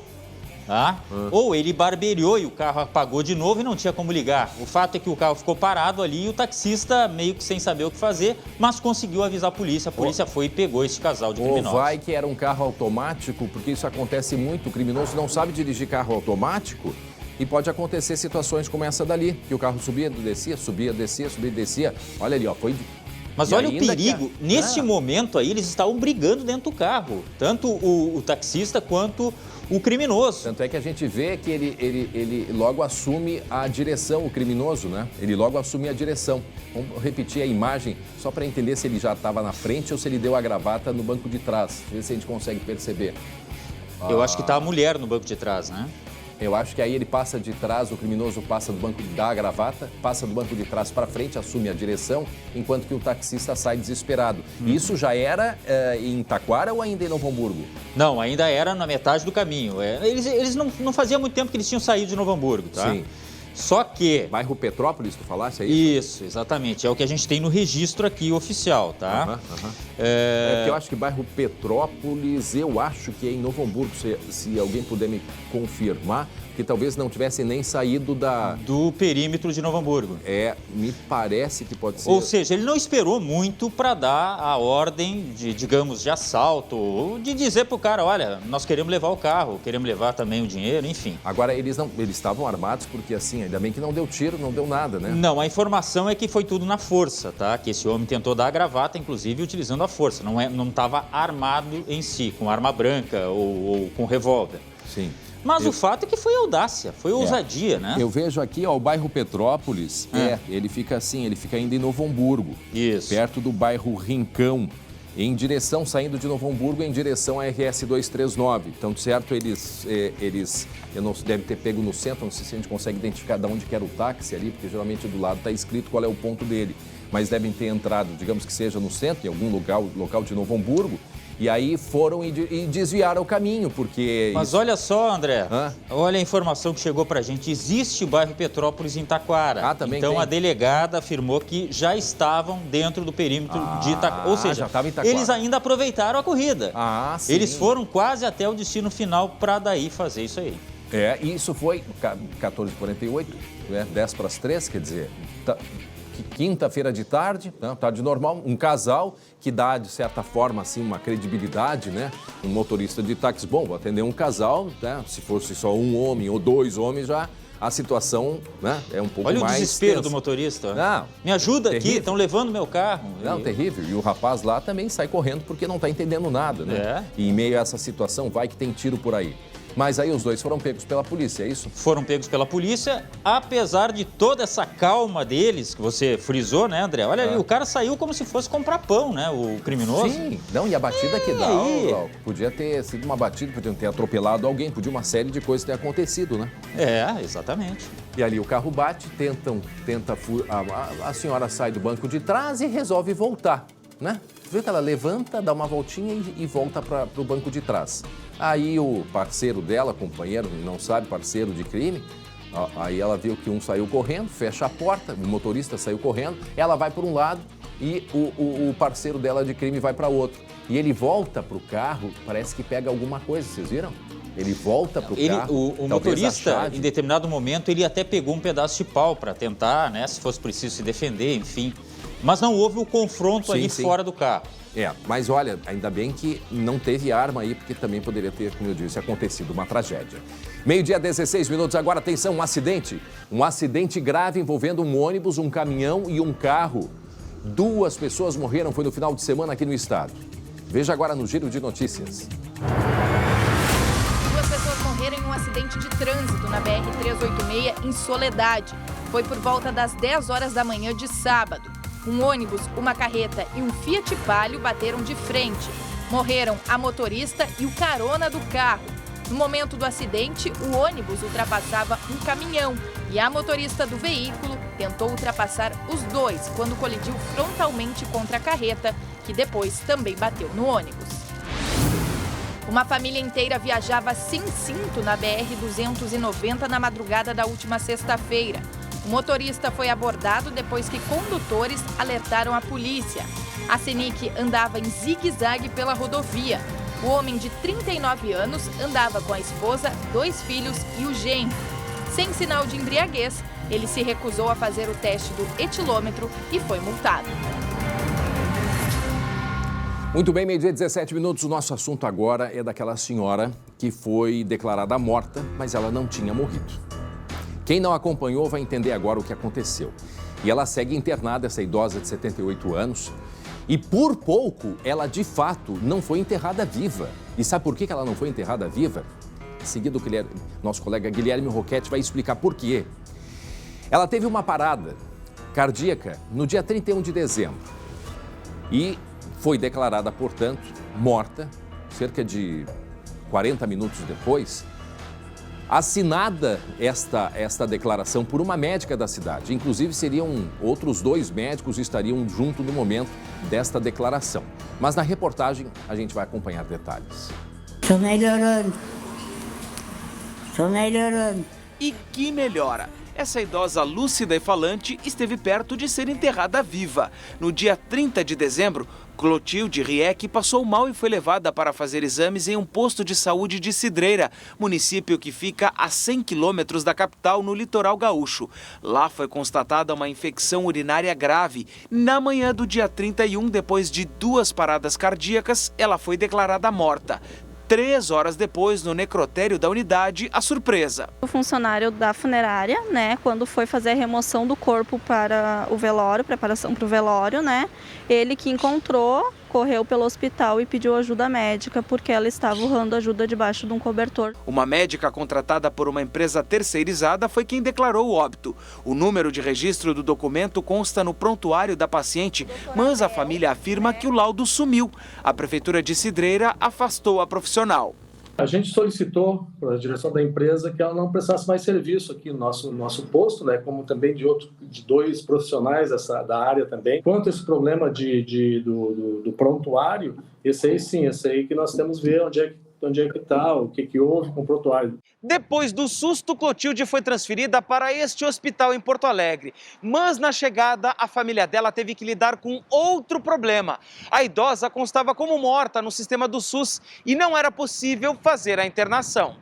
tá? Ou ele barbeirou e o carro apagou de novo e não tinha como ligar. O fato é que o carro ficou parado ali e o taxista meio que sem saber o que fazer, mas conseguiu avisar a polícia foi e pegou esse casal de criminosos. Ou vai que era um carro automático, porque isso acontece muito, o criminoso não sabe dirigir carro automático. E pode acontecer situações como essa dali, que o carro subia, descia, subia, descia, subia, descia. Olha ali, ó, foi... Mas olha o perigo, neste momento aí eles estavam brigando dentro do carro, tanto o taxista quanto o criminoso. Tanto é que a gente vê que ele logo assume a direção, o criminoso, né? Ele logo assume a direção. Vamos repetir a imagem só para entender se ele já estava na frente ou se ele deu a gravata no banco de trás. Ver se a gente consegue perceber. Eu acho que está a mulher no banco de trás, né? Eu acho que aí ele passa de trás, o criminoso passa do banco, dá a gravata, passa do banco de trás para frente, assume a direção, enquanto que o taxista sai desesperado. Isso já era em Taquara ou ainda em Novo Hamburgo? Não, ainda era na metade do caminho. Eles não fazia muito tempo que eles tinham saído de Novo Hamburgo, tá? Sim. Só que... Bairro Petrópolis, tu falaste aí? Isso, exatamente. É o que a gente tem no registro aqui oficial, tá? Porque eu acho que bairro Petrópolis, eu acho que é em Novo Hamburgo, se alguém puder me confirmar, que talvez não tivessem nem saído do perímetro de Novo Hamburgo. Me parece que pode ser. Ou seja, ele não esperou muito para dar a ordem de, digamos, de assalto, ou de dizer pro cara, olha, nós queremos levar o carro, queremos levar também o dinheiro, enfim. Agora, eles estavam armados porque, assim, ainda bem que não deu tiro, não deu nada, né? Não, a informação é que foi tudo na força, tá? Que esse homem tentou dar a gravata, inclusive, utilizando a força. Não estava armado em si, com arma branca ou com revólver. Sim. Mas o fato é que foi audácia, foi ousadia, né? Eu vejo aqui, ó, o bairro Petrópolis, ele fica assim, ele fica ainda em Novo Hamburgo. Isso. Perto do bairro Rincão, saindo de Novo Hamburgo em direção à RS 239. Então, de certo, eles eu não devem ter pego no centro, não sei se a gente consegue identificar de onde que era o táxi ali, porque geralmente do lado está escrito qual é o ponto dele. Mas devem ter entrado, digamos que seja no centro, em algum local de Novo Hamburgo, e aí foram e desviaram o caminho, porque... Mas olha só, André, olha a informação que chegou pra gente. Existe o bairro Petrópolis em Taquara. Também então tem. A delegada afirmou que já estavam dentro do perímetro de Taquara. Ou seja, já estava em Taquara. Eles ainda aproveitaram a corrida. Sim. Eles foram quase até o destino final para daí fazer isso aí. Isso foi 14h48, 10 para as 3, quer dizer... Quinta-feira de tarde, tarde normal, um casal que dá, de certa forma, assim, uma credibilidade, né? Um motorista de táxi, bom, vou atender um casal, né? Se fosse só um homem ou dois homens, já a situação, né, é um pouco mais... Olha o desespero tensa do motorista. Não, me ajuda terrível. Aqui, estão levando meu carro. Não, terrível. E o rapaz lá também sai correndo porque não está entendendo nada, né? E em meio a essa situação, vai que tem tiro por aí. Mas aí os dois foram pegos pela polícia, é isso? Foram pegos pela polícia, apesar de toda essa calma deles, que você frisou, né, André? Olha ali, o cara saiu como se fosse comprar pão, né, o criminoso. Sim, não, e a batida que dá, podia ter sido uma batida, podiam ter atropelado alguém, podia uma série de coisas ter acontecido, né? Exatamente. E ali o carro bate, a senhora sai do banco de trás e resolve voltar, né? Viu que ela levanta, dá uma voltinha e volta para o banco de trás. Aí o parceiro dela, companheiro, não sabe, parceiro de crime, aí ela viu que um saiu correndo, fecha a porta, o motorista saiu correndo, ela vai por um lado e o parceiro dela de crime vai para outro. E ele volta para o carro, parece que pega alguma coisa, vocês viram? Ele volta para o carro. O motorista, em determinado momento, ele até pegou um pedaço de pau para tentar, né, se fosse preciso se defender, enfim. Mas não houve o confronto ali fora do carro. Mas olha, ainda bem que não teve arma aí, porque também poderia ter, como eu disse, acontecido uma tragédia. 12h16, agora atenção, um acidente. Um acidente grave envolvendo um ônibus, um caminhão e um carro. 2 pessoas morreram, foi no final de semana aqui no estado. Veja agora no Giro de Notícias. 2 pessoas morreram em um acidente de trânsito na BR-386 em Soledade. Foi por volta das 10 horas da manhã de sábado. Um ônibus, uma carreta e um Fiat Palio bateram de frente. Morreram a motorista e o carona do carro. No momento do acidente, o ônibus ultrapassava um caminhão e a motorista do veículo tentou ultrapassar os dois quando colidiu frontalmente contra a carreta, que depois também bateu no ônibus. Uma família inteira viajava sem cinto na BR-290 na madrugada da última sexta-feira. O motorista foi abordado depois que condutores alertaram a polícia. A Senic andava em zigue-zague pela rodovia. O homem de 39 anos andava com a esposa, 2 filhos e o genro. Sem sinal de embriaguez, ele se recusou a fazer o teste do etilômetro e foi multado. Muito bem, 12h17, o nosso assunto agora é daquela senhora que foi declarada morta, mas ela não tinha morrido. Quem não acompanhou vai entender agora o que aconteceu. E ela segue internada, essa idosa de 78 anos, e por pouco ela de fato não foi enterrada viva. E sabe por que ela não foi enterrada viva? Em seguida, nosso colega Guilherme Roquette vai explicar por quê. Ela teve uma parada cardíaca no dia 31 de dezembro e foi declarada, portanto, morta, cerca de 40 minutos depois. Assinada esta declaração por uma médica da cidade. Inclusive, outros 2 médicos estariam junto no momento desta declaração. Mas na reportagem a gente vai acompanhar detalhes. Tô melhorando. E que melhora! Essa idosa lúcida e falante esteve perto de ser enterrada viva. No dia 30 de dezembro, Clotilde Rieck passou mal e foi levada para fazer exames em um posto de saúde de Cidreira, município que fica a 100 quilômetros da capital, no litoral gaúcho. Lá foi constatada uma infecção urinária grave. Na manhã do dia 31, depois de 2 paradas cardíacas, ela foi declarada morta. 3 horas depois, no necrotério da unidade, a surpresa. O funcionário da funerária, né, quando foi fazer a remoção do corpo para o velório, preparação para o velório, né, ele que encontrou, correu pelo hospital e pediu ajuda médica porque ela estava urrando ajuda debaixo de um cobertor. Uma médica contratada por uma empresa terceirizada foi quem declarou o óbito. O número de registro do documento consta no prontuário da paciente, mas a família afirma que o laudo sumiu. A prefeitura de Cidreira afastou a profissional. A gente solicitou para a direção da empresa que ela não prestasse mais serviço aqui no nosso posto, né, como também de 2 profissionais da área também. Quanto a esse problema do prontuário, esse aí que nós temos que ver onde é que está, o que houve com o prontuário. Depois do susto, Clotilde foi transferida para este hospital em Porto Alegre. Mas na chegada, a família dela teve que lidar com outro problema. A idosa constava como morta no sistema do SUS e não era possível fazer a internação.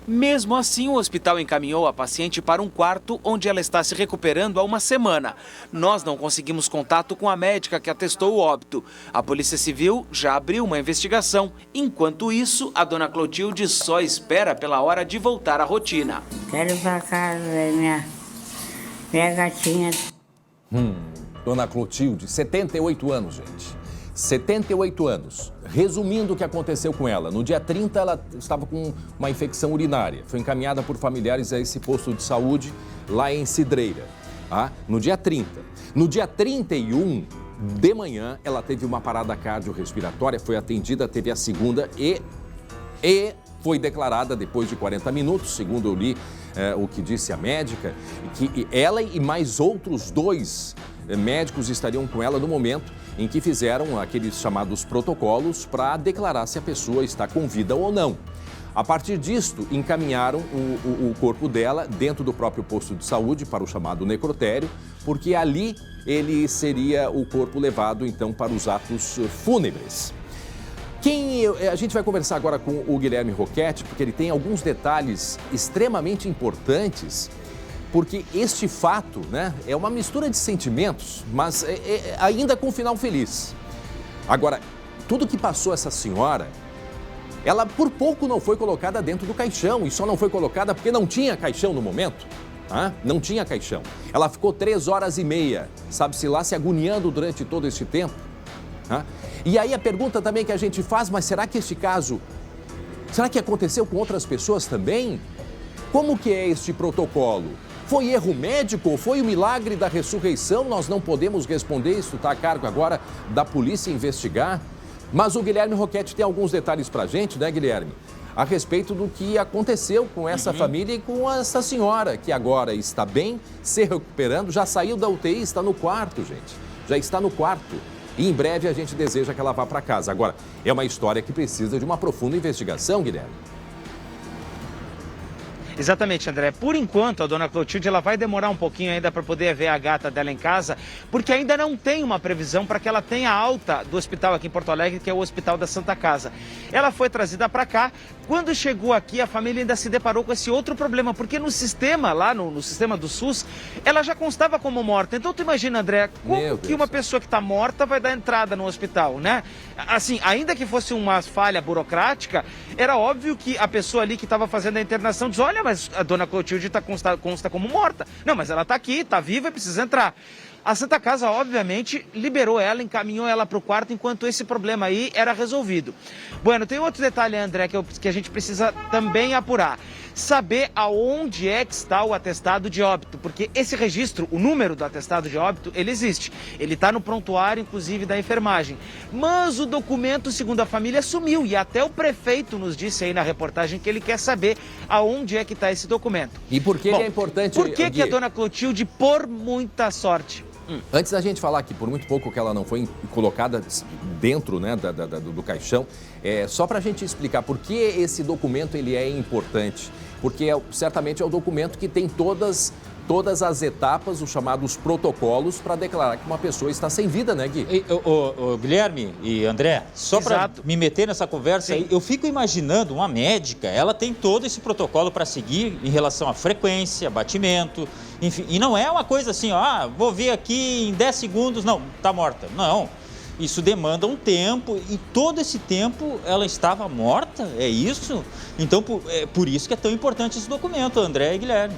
Mesmo assim, o hospital encaminhou a paciente para um quarto onde ela está se recuperando há uma semana. Nós não conseguimos contato com a médica que atestou o óbito. A Polícia Civil já abriu uma investigação. Enquanto isso, a dona Clotilde só espera pela hora de voltar à rotina. Quero ir para casa ver minha gatinha. Dona Clotilde, 78 anos, gente. 78 anos. Resumindo o que aconteceu com ela, no dia 30 ela estava com uma infecção urinária. Foi encaminhada por familiares a esse posto de saúde lá em Cidreira. No dia 30. No dia 31 de manhã, ela teve uma parada cardiorrespiratória, foi atendida, teve a segunda e foi declarada depois de 40 minutos, segundo eu li o que disse a médica, que ela e mais outros 2 médicos estariam com ela no momento em que fizeram aqueles chamados protocolos para declarar se a pessoa está com vida ou não. A partir disto, encaminharam o corpo dela dentro do próprio posto de saúde para o chamado necrotério, porque ali ele seria o corpo levado então para os atos fúnebres. A gente vai conversar agora com o Guilherme Roquette, porque ele tem alguns detalhes extremamente importantes, porque este fato, né, é uma mistura de sentimentos, mas ainda com um final feliz. Agora, tudo que passou essa senhora, ela por pouco não foi colocada dentro do caixão, e só não foi colocada porque não tinha caixão no momento. Não tinha caixão. Ela ficou 3 horas e meia, sabe-se lá, se agoniando durante todo esse tempo. E aí a pergunta também que a gente faz, mas será que este caso, será que aconteceu com outras pessoas também? Como que é este protocolo? Foi erro médico ou foi o milagre da ressurreição? Nós não podemos responder, isso está a cargo agora da polícia investigar. Mas o Guilherme Roquette tem alguns detalhes para a gente, né, Guilherme? A respeito do que aconteceu com essa família e com essa senhora, que agora está bem, se recuperando, já saiu da UTI, está no quarto, gente. Já está no quarto. E em breve a gente deseja que ela vá para casa. Agora, é uma história que precisa de uma profunda investigação, Guilherme. Exatamente, André. Por enquanto, a dona Clotilde ela vai demorar um pouquinho ainda para poder ver a gata dela em casa, porque ainda não tem uma previsão para que ela tenha alta do hospital aqui em Porto Alegre, que é o Hospital da Santa Casa. Ela foi trazida para cá. Quando chegou aqui, a família ainda se deparou com esse outro problema, porque no sistema, lá no sistema do SUS, ela já constava como morta. Então, tu imagina, André, como que uma pessoa que está morta vai dar entrada no hospital, né? Assim, ainda que fosse uma falha burocrática, era óbvio que a pessoa ali que estava fazendo a internação diz, olha, mas a dona Clotilde consta como morta. Não, mas ela está aqui, está viva e precisa entrar. A Santa Casa, obviamente, liberou ela, encaminhou ela para o quarto enquanto esse problema aí era resolvido. Bueno, tem outro detalhe, André, que a gente precisa também apurar. Saber aonde é que está o atestado de óbito, porque esse registro, o número do atestado de óbito, ele existe. Ele está no prontuário, inclusive, da enfermagem. Mas o documento, segundo a família, sumiu. E até o prefeito nos disse aí na reportagem que ele quer saber aonde é que está esse documento. E por que ele é importante? Por que a dona Clotilde, por muita sorte... Antes da gente falar que por muito pouco que ela não foi colocada dentro, né, do caixão, só para a gente explicar por que esse documento ele é importante. Porque certamente é o documento que tem todas todas as etapas, os chamados protocolos, para declarar que uma pessoa está sem vida, né, Gui? Guilherme e André, só para me meter nessa conversa, eu fico imaginando uma médica, ela tem todo esse protocolo para seguir em relação à frequência, batimento, enfim, e não é uma coisa assim, vou ver aqui em 10 segundos, não, está morta. Não, isso demanda um tempo e todo esse tempo ela estava morta, é isso? Então, por isso que é tão importante esse documento, André e Guilherme.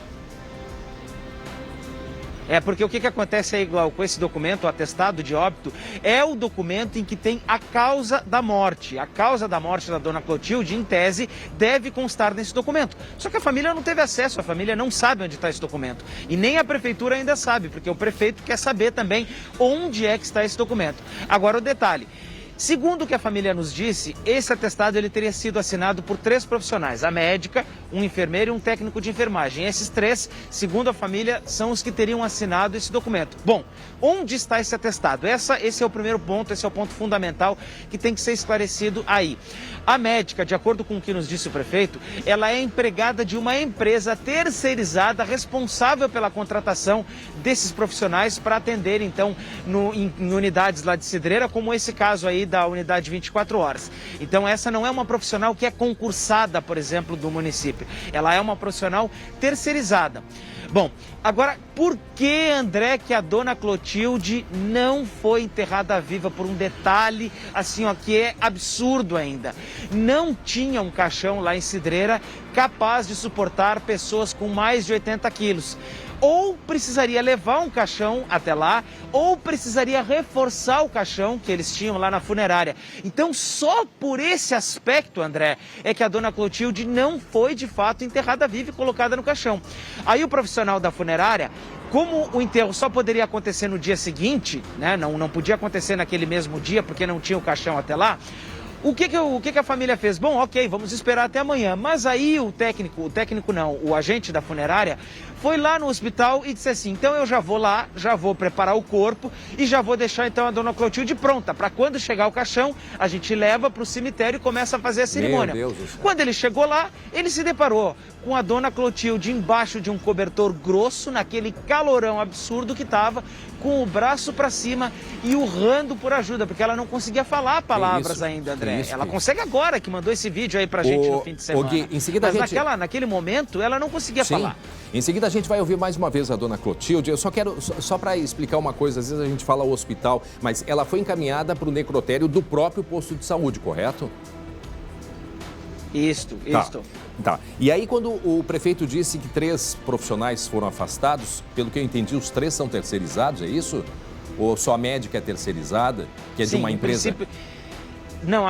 Porque o que acontece aí, Glau, com esse documento, o atestado de óbito, é o documento em que tem a causa da morte. A causa da morte da dona Clotilde, em tese, deve constar nesse documento. Só que a família não teve acesso, a família não sabe onde está esse documento. E nem a prefeitura ainda sabe, porque o prefeito quer saber também onde é que está esse documento. Agora, o detalhe. Segundo o que a família nos disse, esse atestado ele teria sido assinado por 3 profissionais, a médica, um enfermeiro e um técnico de enfermagem. Esses 3, segundo a família, são os que teriam assinado esse documento. Bom, onde está esse atestado? Esse é o primeiro ponto, esse é o ponto fundamental que tem que ser esclarecido aí. A médica, de acordo com o que nos disse o prefeito, ela é empregada de uma empresa terceirizada responsável pela contratação desses profissionais para atender, então, em unidades lá de Cidreira, como esse caso aí da unidade 24 horas. Então essa não é uma profissional que é concursada, por exemplo, do município. Ela é uma profissional terceirizada. Bom, agora, por que, André, que a dona Clotilde não foi enterrada viva? Por um detalhe, assim, ó, que é absurdo ainda. Não tinha um caixão lá em Cidreira capaz de suportar pessoas com mais de 80 quilos. Ou precisaria levar um caixão até lá, ou precisaria reforçar o caixão que eles tinham lá na funerária. Então, só por esse aspecto, André, é que a dona Clotilde não foi, de fato, enterrada viva e colocada no caixão. Aí o profissional da funerária, como o enterro só poderia acontecer no dia seguinte, né, não podia acontecer naquele mesmo dia, porque não tinha o caixão até lá, o que a família fez? Bom, ok, vamos esperar até amanhã. Mas aí o agente da funerária foi lá no hospital e disse assim, então eu já vou lá, já vou preparar o corpo e já vou deixar então a dona Clotilde pronta, para quando chegar o caixão, a gente leva para o cemitério e começa a fazer a cerimônia. Meu Deus do céu. Quando ele chegou lá, ele se deparou com a dona Clotilde embaixo de um cobertor grosso, naquele calorão absurdo que estava, com o braço para cima e urrando por ajuda, porque ela não conseguia falar palavras ainda, André. Ela consegue agora, que mandou esse vídeo aí pra gente no fim de semana. Gui, em seguida mas naquele momento, ela não conseguia falar. Em seguida a gente vai ouvir mais uma vez a dona Clotilde. Eu só quero, só para explicar uma coisa, às vezes a gente fala o hospital, mas ela foi encaminhada para o necrotério do próprio posto de saúde, correto? Isto. Tá. E aí, quando o prefeito disse que 3 profissionais foram afastados, pelo que eu entendi, os 3 são terceirizados, é isso? Ou só a médica é terceirizada, que é de uma empresa? Não,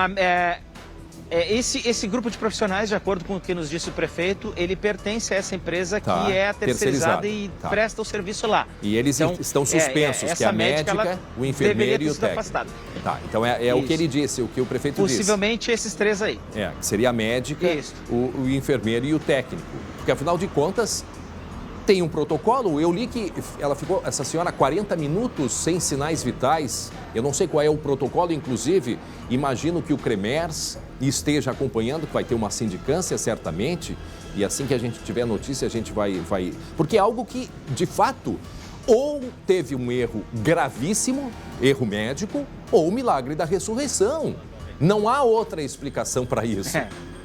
esse grupo de profissionais, de acordo com o que nos disse o prefeito, ele pertence a essa empresa que é terceirizada e presta o serviço lá. E eles estão suspensos, que é a médica, o enfermeiro e o técnico. Tá, então é o que ele disse, o que o prefeito disse. Possivelmente esses 3 aí. Que seria a médica, o enfermeiro e o técnico. Porque, afinal de contas, tem um protocolo. Eu li que essa senhora, 40 minutos sem sinais vitais. Eu não sei qual é o protocolo, inclusive, imagino que o CREMERS esteja acompanhando, que vai ter uma sindicância, certamente. E assim que a gente tiver notícia, a gente vai... Porque é algo que, de fato, ou teve um erro gravíssimo, erro médico, ou o milagre da ressurreição. Não há outra explicação para isso.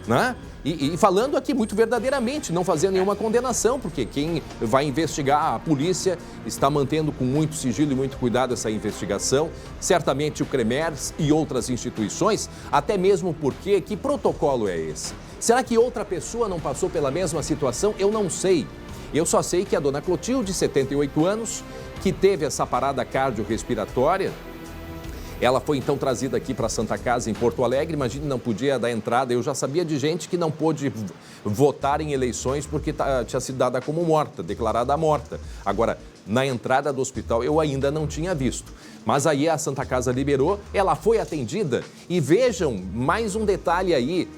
Né? E falando aqui muito verdadeiramente, não fazendo nenhuma condenação, porque quem vai investigar, a polícia, está mantendo com muito sigilo e muito cuidado essa investigação. Certamente o CREMERS e outras instituições, até mesmo porque, que protocolo é esse? Será que outra pessoa não passou pela mesma situação? Eu não sei. Eu só sei que a dona Clotilde, 78 anos, que teve essa parada cardiorrespiratória, ela foi então trazida aqui para a Santa Casa, em Porto Alegre. Imagine, não podia dar entrada. Eu já sabia de gente que não pôde votar em eleições porque tinha sido dada como morta, declarada morta. Agora, na entrada do hospital, eu ainda não tinha visto. Mas aí a Santa Casa liberou, ela foi atendida. E vejam, mais um detalhe aí,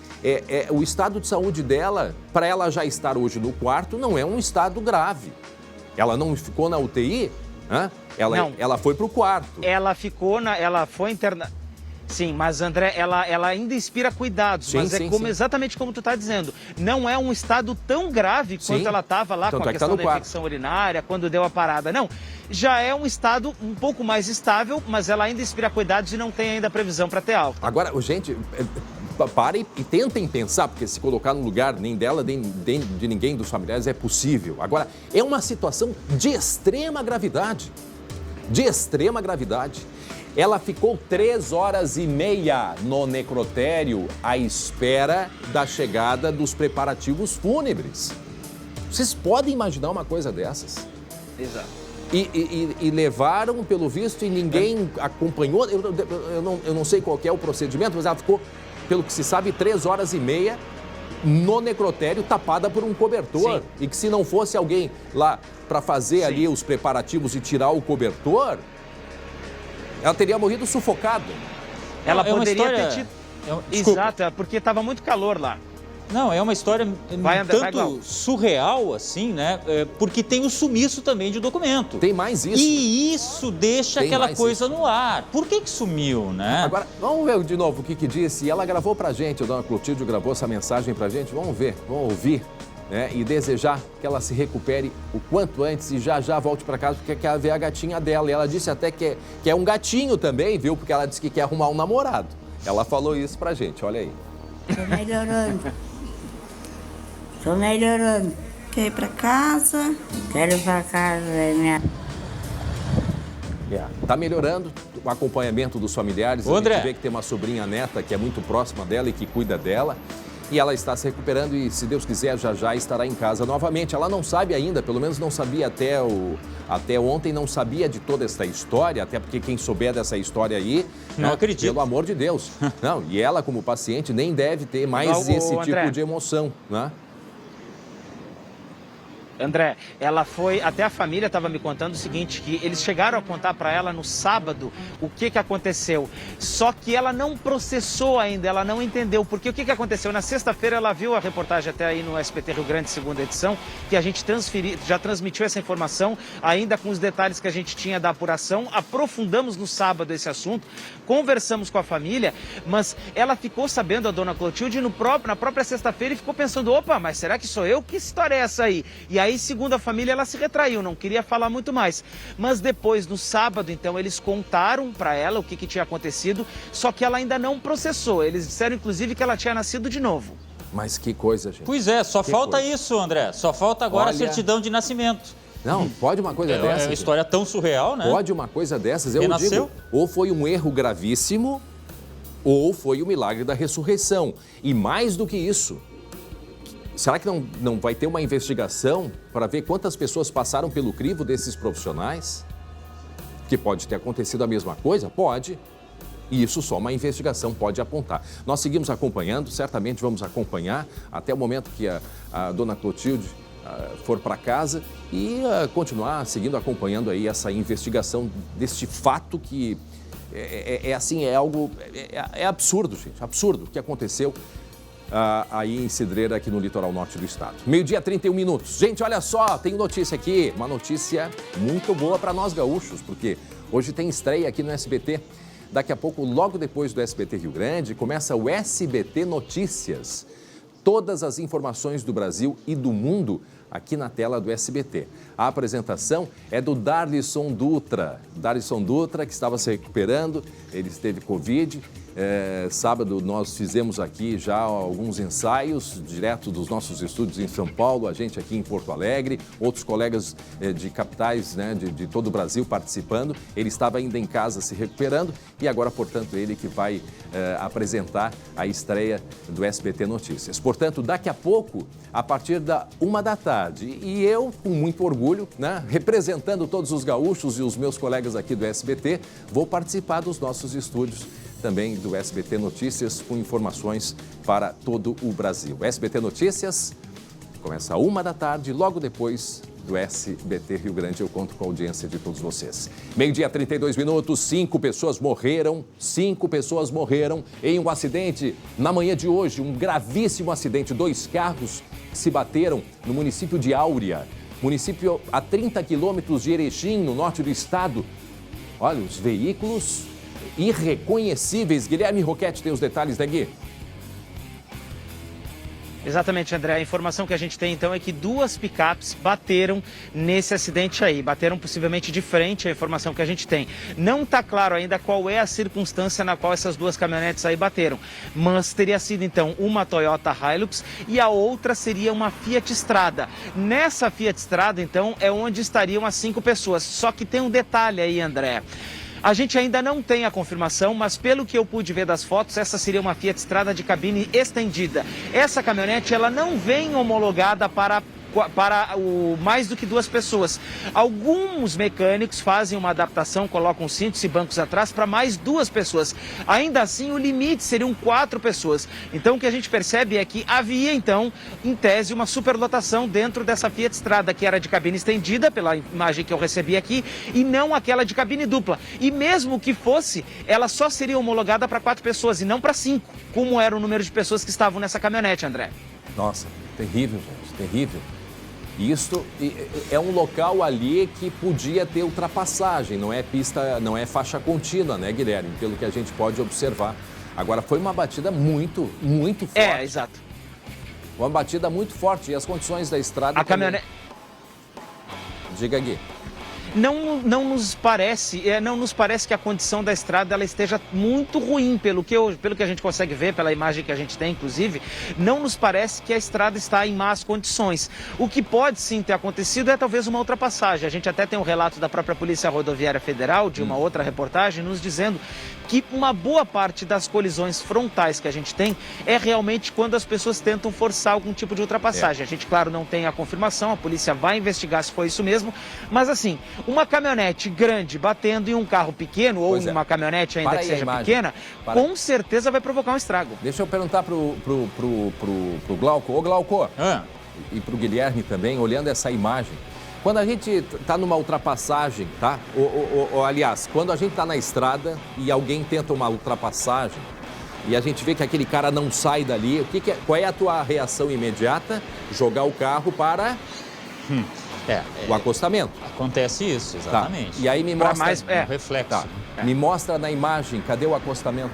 o estado de saúde dela, para ela já estar hoje no quarto, não é um estado grave. Ela não ficou na UTI, Ela foi para o quarto. Ela foi internada. Sim, mas André, ela ainda inspira cuidados, mas exatamente como tu está dizendo, não é um estado tão grave quanto ela estava lá com a questão da infecção urinária, quando deu a parada, não. Já é um estado um pouco mais estável, mas ela ainda inspira cuidados e não tem ainda previsão para ter alta. Agora, gente, parem e tentem pensar, porque se colocar no lugar nem dela, nem de ninguém dos familiares é possível. Agora, é uma situação de extrema gravidade. De extrema gravidade. Ela ficou 3 horas e meia no necrotério à espera da chegada dos preparativos fúnebres. Vocês podem imaginar uma coisa dessas? Exato. E levaram, pelo visto, e ninguém acompanhou. Eu não sei qual que é o procedimento, mas ela ficou, pelo que se sabe, 3 horas e meia no necrotério, tapada por um cobertor. Sim. E que se não fosse alguém lá para fazer ali os preparativos e tirar o cobertor, ela teria morrido sufocada. Ela poderia ter tido... Exato, porque estava muito calor lá. Não, é uma história tanto surreal assim, né? Porque tem o sumiço também de documento. Tem mais isso. E isso deixa aquela coisa no ar. Por que sumiu, né? Agora, vamos ver de novo o que disse. E ela gravou pra gente, a dona Clotilde gravou essa mensagem pra gente. Vamos ver, vamos ouvir, né? E desejar que ela se recupere o quanto antes e já volte pra casa, porque quer ver a gatinha dela. E ela disse até que é um gatinho também, viu? Porque ela disse que quer arrumar um namorado. Ela falou isso pra gente, olha aí. Tô melhorando. Tô melhorando. Quer ir pra casa? Quero ir pra casa, minha... Tá melhorando o acompanhamento dos familiares. A gente vê que tem uma sobrinha neta que é muito próxima dela e que cuida dela. E ela está se recuperando e, se Deus quiser, já estará em casa novamente. Ela não sabe ainda, pelo menos não sabia até ontem, não sabia de toda esta história, até porque quem souber dessa história aí, não acredito. Pelo amor de Deus. Não, e ela, como paciente, nem deve ter mais esse tipo de emoção, né? André, ela foi, até a família estava me contando o seguinte, que eles chegaram a contar para ela no sábado o que aconteceu, só que ela não processou ainda, ela não entendeu, porque o que aconteceu? Na sexta-feira ela viu a reportagem até aí no SBT Rio Grande, segunda edição, que a gente já transmitiu essa informação, ainda com os detalhes que a gente tinha da apuração, aprofundamos no sábado esse assunto, conversamos com a família, mas ela ficou sabendo, a dona Clotilde, na própria sexta-feira e ficou pensando, opa, mas será que sou eu? Que história é essa aí? E aí, segundo a família, ela se retraiu, não queria falar muito mais. Mas depois, no sábado, então, eles contaram para ela o que tinha acontecido, só que ela ainda não processou. Eles disseram, inclusive, que ela tinha nascido de novo. Mas que coisa, gente. Pois é, só falta isso, André. Só falta agora a certidão de nascimento. Não, pode uma coisa dessa. É uma história tão surreal, né? Pode uma coisa dessas. Eu digo, ou foi um erro gravíssimo, ou foi o milagre da ressurreição. E mais do que isso, será que não vai ter uma investigação para ver quantas pessoas passaram pelo crivo desses profissionais? Que pode ter acontecido a mesma coisa? Pode. E isso só uma investigação pode apontar. Nós seguimos acompanhando, certamente vamos acompanhar até o momento que a dona Clotilde for para casa e continuar seguindo acompanhando aí essa investigação deste fato que é absurdo, gente, absurdo o que aconteceu aí em Cidreira, aqui no litoral norte do estado. 12h31. Gente, olha só, tem notícia aqui, uma notícia muito boa para nós gaúchos, porque hoje tem estreia aqui no SBT. Daqui a pouco, logo depois do SBT Rio Grande, começa o SBT Notícias. Todas as informações do Brasil e do mundo aqui na tela do SBT. A apresentação é do Darlisson Dutra. Darlisson Dutra, que estava se recuperando, ele teve Covid. Sábado nós fizemos aqui já alguns ensaios, direto dos nossos estúdios em São Paulo, a gente aqui em Porto Alegre, outros colegas de capitais, né, de todo o Brasil participando. Ele estava ainda em casa se recuperando e agora, portanto, ele que vai apresentar a estreia do SBT Notícias. Portanto, daqui a pouco, a partir da 13h, e eu, com muito orgulho, né, representando todos os gaúchos e os meus colegas aqui do SBT, vou participar dos nossos estúdios também do SBT Notícias, com informações para todo o Brasil. SBT Notícias começa às 13h, logo depois do SBT Rio Grande. Eu conto com a audiência de todos vocês. 12h32, 5 pessoas morreram em um acidente na manhã de hoje, um gravíssimo acidente. 2 carros se bateram no município de Áurea, município a 30 quilômetros de Erechim, no norte do estado. Olha, os veículos irreconhecíveis. Guilherme Roquette tem os detalhes, né, Gui? Exatamente, André. A informação que a gente tem, então, é que 2 picapes bateram nesse acidente aí. Bateram possivelmente de frente, a informação que a gente tem. Não está claro ainda qual é a circunstância na qual essas 2 caminhonetes aí bateram. Mas teria sido, então, uma Toyota Hilux e a outra seria uma Fiat Strada. Nessa Fiat Strada, então, é onde estariam as 5 pessoas. Só que tem um detalhe aí, André. A gente ainda não tem a confirmação, mas pelo que eu pude ver das fotos, essa seria uma Fiat Strada de cabine estendida. Essa caminhonete, ela não vem homologada para mais do que 2 pessoas. Alguns mecânicos fazem uma adaptação, colocam cintos e bancos atrás para mais 2 pessoas. Ainda assim, o limite seriam 4 pessoas. Então, o que a gente percebe é que havia, então, em tese, uma superlotação dentro dessa Fiat Strada, que era de cabine estendida, pela imagem que eu recebi aqui, e não aquela de cabine dupla. E mesmo que fosse, ela só seria homologada para 4 pessoas e não para 5, como era o número de pessoas que estavam nessa caminhonete, André. Nossa, terrível, gente, terrível. Isso é um local ali que podia ter ultrapassagem, não é pista, não é faixa contínua, né, Guilherme? Pelo que a gente pode observar. Agora, foi uma batida muito forte. É, exato. Uma batida muito forte e as condições da estrada... A caminhonete... Diga, Gui. Não nos parece que a condição da estrada ela esteja muito ruim, pelo que a gente consegue ver, pela imagem que a gente tem, inclusive, não nos parece que a estrada está em más condições. O que pode sim ter acontecido é talvez uma ultrapassagem. A gente até tem um relato da própria Polícia Rodoviária Federal, de uma outra reportagem, nos dizendo que uma boa parte das colisões frontais que a gente tem é realmente quando as pessoas tentam forçar algum tipo de ultrapassagem. A gente, claro, não tem a confirmação, a polícia vai investigar se foi isso mesmo, mas assim, uma caminhonete grande batendo em um carro pequeno, ou uma caminhonete ainda que seja pequena, com certeza vai provocar um estrago. Deixa eu perguntar pro Glauco. Ô, Glauco, e pro Guilherme também, olhando essa imagem, quando a gente está numa ultrapassagem, tá? Aliás, quando a gente está na estrada e alguém tenta uma ultrapassagem e a gente vê que aquele cara não sai dali, qual é a tua reação imediata? Jogar o carro para o acostamento. Acontece isso, exatamente. Tá. E aí me mostra... um reflexo. Tá. Me mostra na imagem, cadê o acostamento?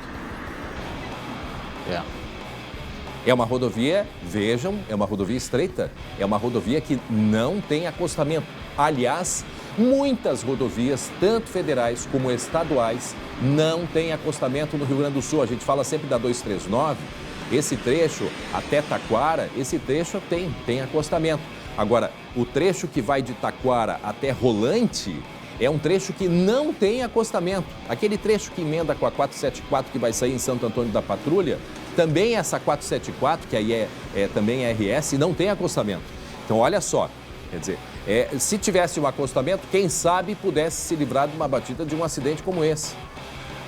É uma rodovia, vejam, é uma rodovia estreita, é uma rodovia que não tem acostamento. Aliás, muitas rodovias, tanto federais como estaduais, não têm acostamento no Rio Grande do Sul. A gente fala sempre da 239, esse trecho até Taquara, esse trecho tem acostamento. Agora, o trecho que vai de Taquara até Rolante é um trecho que não tem acostamento. Aquele trecho que emenda com a 474 que vai sair em Santo Antônio da Patrulha, também essa 474, que aí também é RS, não tem acostamento. Então, olha só, quer dizer, se tivesse um acostamento, quem sabe pudesse se livrar de uma batida de um acidente como esse.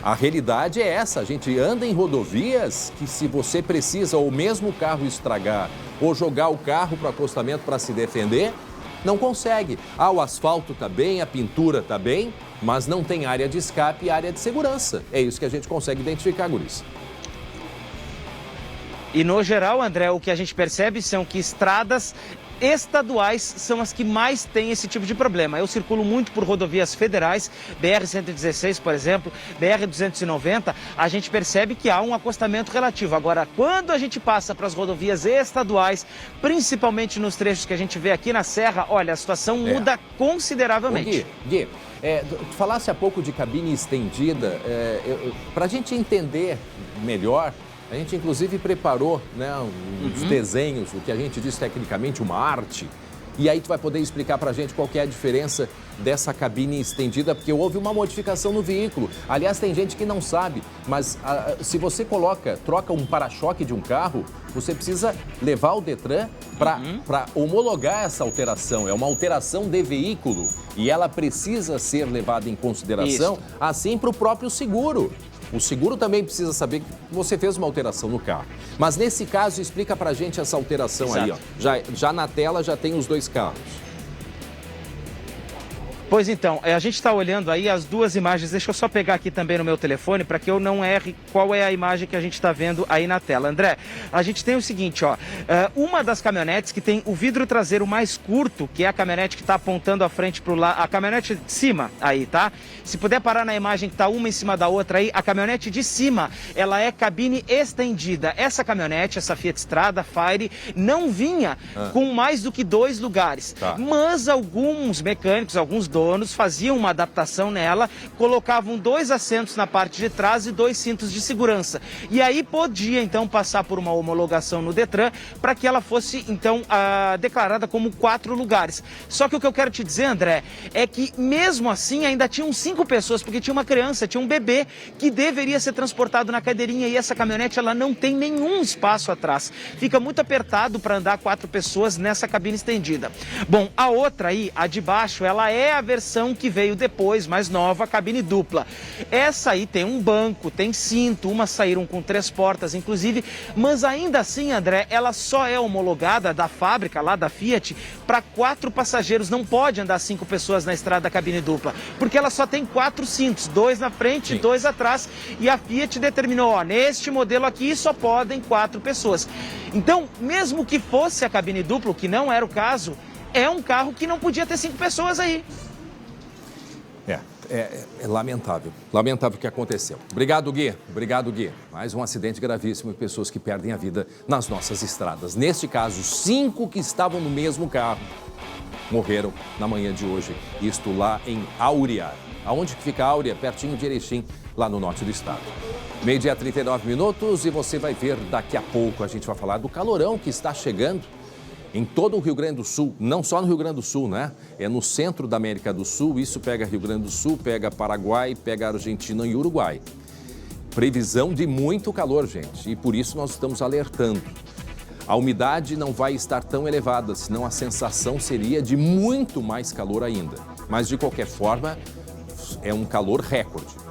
A realidade é essa, a gente anda em rodovias que se você precisa ou mesmo o carro estragar ou jogar o carro para o acostamento para se defender, não consegue. O asfalto está bem, a pintura está bem, mas não tem área de escape e área de segurança. É isso que a gente consegue identificar, guris. E no geral, André, o que a gente percebe são que estradas estaduais são as que mais têm esse tipo de problema. Eu circulo muito por rodovias federais, BR-116, por exemplo, BR-290, a gente percebe que há um acostamento relativo. Agora, quando a gente passa para as rodovias estaduais, principalmente nos trechos que a gente vê aqui na Serra, olha, a situação muda consideravelmente. Gui, tu falasse há pouco de cabine estendida, para a gente entender melhor, a gente, inclusive, preparou uns desenhos, o que a gente diz tecnicamente uma arte. E aí tu vai poder explicar para a gente qual que é a diferença dessa cabine estendida, porque houve uma modificação no veículo. Aliás, tem gente que não sabe, mas se você troca um para-choque de um carro, você precisa levar o Detran para homologar essa alteração. É uma alteração de veículo e ela precisa ser levada em consideração, assim para o próprio seguro. O seguro também precisa saber que você fez uma alteração no carro. Mas nesse caso, explica pra gente essa alteração. Exato. Aí, ó. Já na tela já tem os 2 carros. Pois então, a gente está olhando aí as duas imagens. Deixa eu só pegar aqui também no meu telefone para que eu não erre qual é a imagem que a gente está vendo aí na tela. André, a gente tem o seguinte, ó, uma das caminhonetes que tem o vidro traseiro mais curto, que é a caminhonete que está apontando a frente para o lado, a caminhonete de cima aí, tá? Se puder parar na imagem que está uma em cima da outra aí, a caminhonete de cima, ela é cabine estendida. Essa caminhonete, essa Fiat Strada Fire, não vinha com mais do que 2 lugares. Tá. Mas alguns mecânicos, alguns donos faziam uma adaptação nela, colocavam 2 assentos na parte de trás e 2 cintos de segurança. E aí podia então passar por uma homologação no Detran para que ela fosse então declarada como 4 lugares. Só que o que eu quero te dizer, André, é que mesmo assim ainda tinham 5 pessoas, porque tinha uma criança, tinha um bebê que deveria ser transportado na cadeirinha e essa caminhonete ela não tem nenhum espaço atrás. Fica muito apertado para andar 4 pessoas nessa cabine estendida. Bom, a outra aí, a de baixo, ela é a versão que veio depois, mais nova, a cabine dupla. Essa aí tem um banco, tem cinto, umas saíram com 3 portas, inclusive, mas ainda assim, André, ela só é homologada da fábrica, lá da Fiat, para 4 passageiros. Não pode andar 5 pessoas na estrada da cabine dupla, porque ela só tem 4 cintos, 2 na frente e 2 atrás, e a Fiat determinou, ó, neste modelo aqui só podem 4 pessoas. Então, mesmo que fosse a cabine dupla, o que não era o caso, é um carro que não podia ter 5 pessoas aí. É lamentável. Lamentável o que aconteceu. Obrigado, Gui. Obrigado, Gui. Mais um acidente gravíssimo e pessoas que perdem a vida nas nossas estradas. Neste caso, 5 que estavam no mesmo carro morreram na manhã de hoje. Isto lá em Áurea. Aonde que fica Áurea? Pertinho de Erechim, lá no norte do estado. 12h 39 minutos e você vai ver daqui a pouco. A gente vai falar do calorão que está chegando em todo o Rio Grande do Sul, não só no Rio Grande do Sul, né? É no centro da América do Sul, isso pega Rio Grande do Sul, pega Paraguai, pega Argentina e Uruguai. Previsão de muito calor, gente, e por isso nós estamos alertando. A umidade não vai estar tão elevada, senão a sensação seria de muito mais calor ainda. Mas, de qualquer forma, é um calor recorde.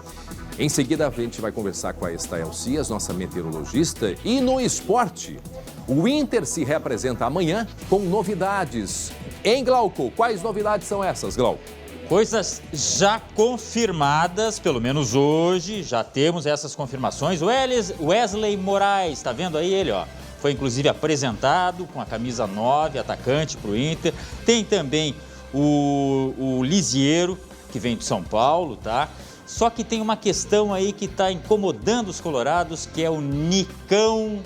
Em seguida, a gente vai conversar com a Estael Cias, nossa meteorologista, e no esporte, o Inter se reapresenta amanhã com novidades. Hein, Glauco? Quais novidades são essas, Glauco? Coisas já confirmadas, pelo menos hoje, já temos essas confirmações. Wesley Moraes, tá vendo aí ele, ó? Foi inclusive apresentado com a camisa 9, atacante para o Inter. Tem também o Lisiero, que vem de São Paulo, tá? Só que tem uma questão aí que está incomodando os colorados, que é o Nicão,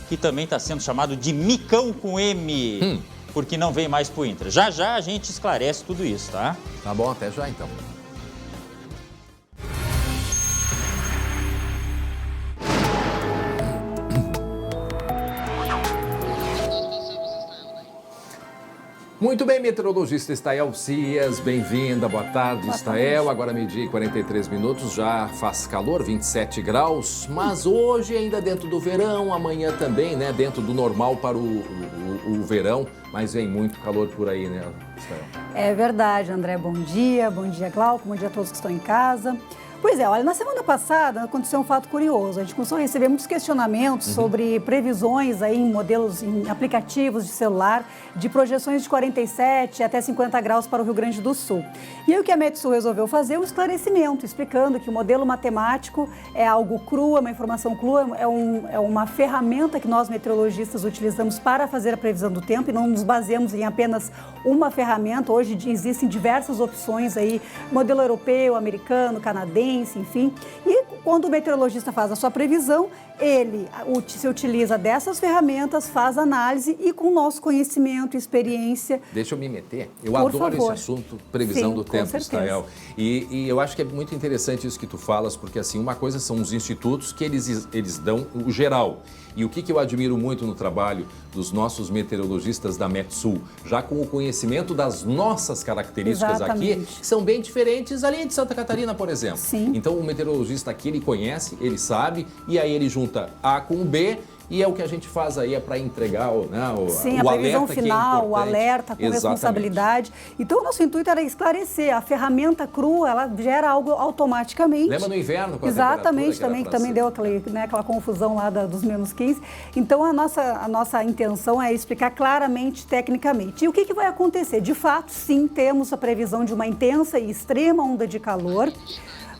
que também está sendo chamado de Micão com M, porque não vem mais para o Inter. Já já a gente esclarece tudo isso, tá? Tá bom, até já então. Muito bem, meteorologista Estael Cias, bem-vinda, boa tarde, Estael. Agora meio-dia e 43 minutos, já faz calor, 27 graus, mas hoje ainda dentro do verão, amanhã também, né, dentro do normal para o verão, mas vem muito calor por aí, né, Estael? É verdade, André, bom dia Glauco, bom dia a todos que estão em casa. Pois é, olha, na semana passada aconteceu um fato curioso. A gente começou a receber muitos questionamentos sobre previsões aí em modelos, em aplicativos de celular, de projeções de 47 até 50 graus para o Rio Grande do Sul. E aí o que a Metsul resolveu fazer é um esclarecimento, explicando que o modelo matemático é algo cru, é uma informação crua, é uma ferramenta que nós meteorologistas utilizamos para fazer a previsão do tempo e não nos baseamos em apenas uma ferramenta. Hoje existem diversas opções aí, modelo europeu, americano, canadense, enfim, e quando o meteorologista faz a sua previsão, ele se utiliza dessas ferramentas, faz análise e com o nosso conhecimento e experiência... Deixa eu me meter. Eu adoro esse assunto, previsão do tempo, Estael. E eu acho que é muito interessante isso que tu falas, porque assim, uma coisa são os institutos que eles dão o geral. E o que eu admiro muito no trabalho dos nossos meteorologistas da Metsul, já com o conhecimento das nossas características aqui, que são bem diferentes ali de Santa Catarina, por exemplo. Sim. Então o meteorologista aqui, ele conhece, ele sabe, e aí ele junta A com B E é o que a gente faz aí, é para entregar o Sim, o a previsão alerta, final, o que é alerta com Exatamente. responsabilidade. Então, o nosso intuito era esclarecer. A ferramenta crua, ela gera algo automaticamente. Lembra no inverno com a Exatamente, temperatura que também deu aquela confusão lá dos menos 15. Então, a nossa intenção é explicar claramente, tecnicamente. E o que vai acontecer? De fato, sim, temos a previsão de uma intensa e extrema onda de calor.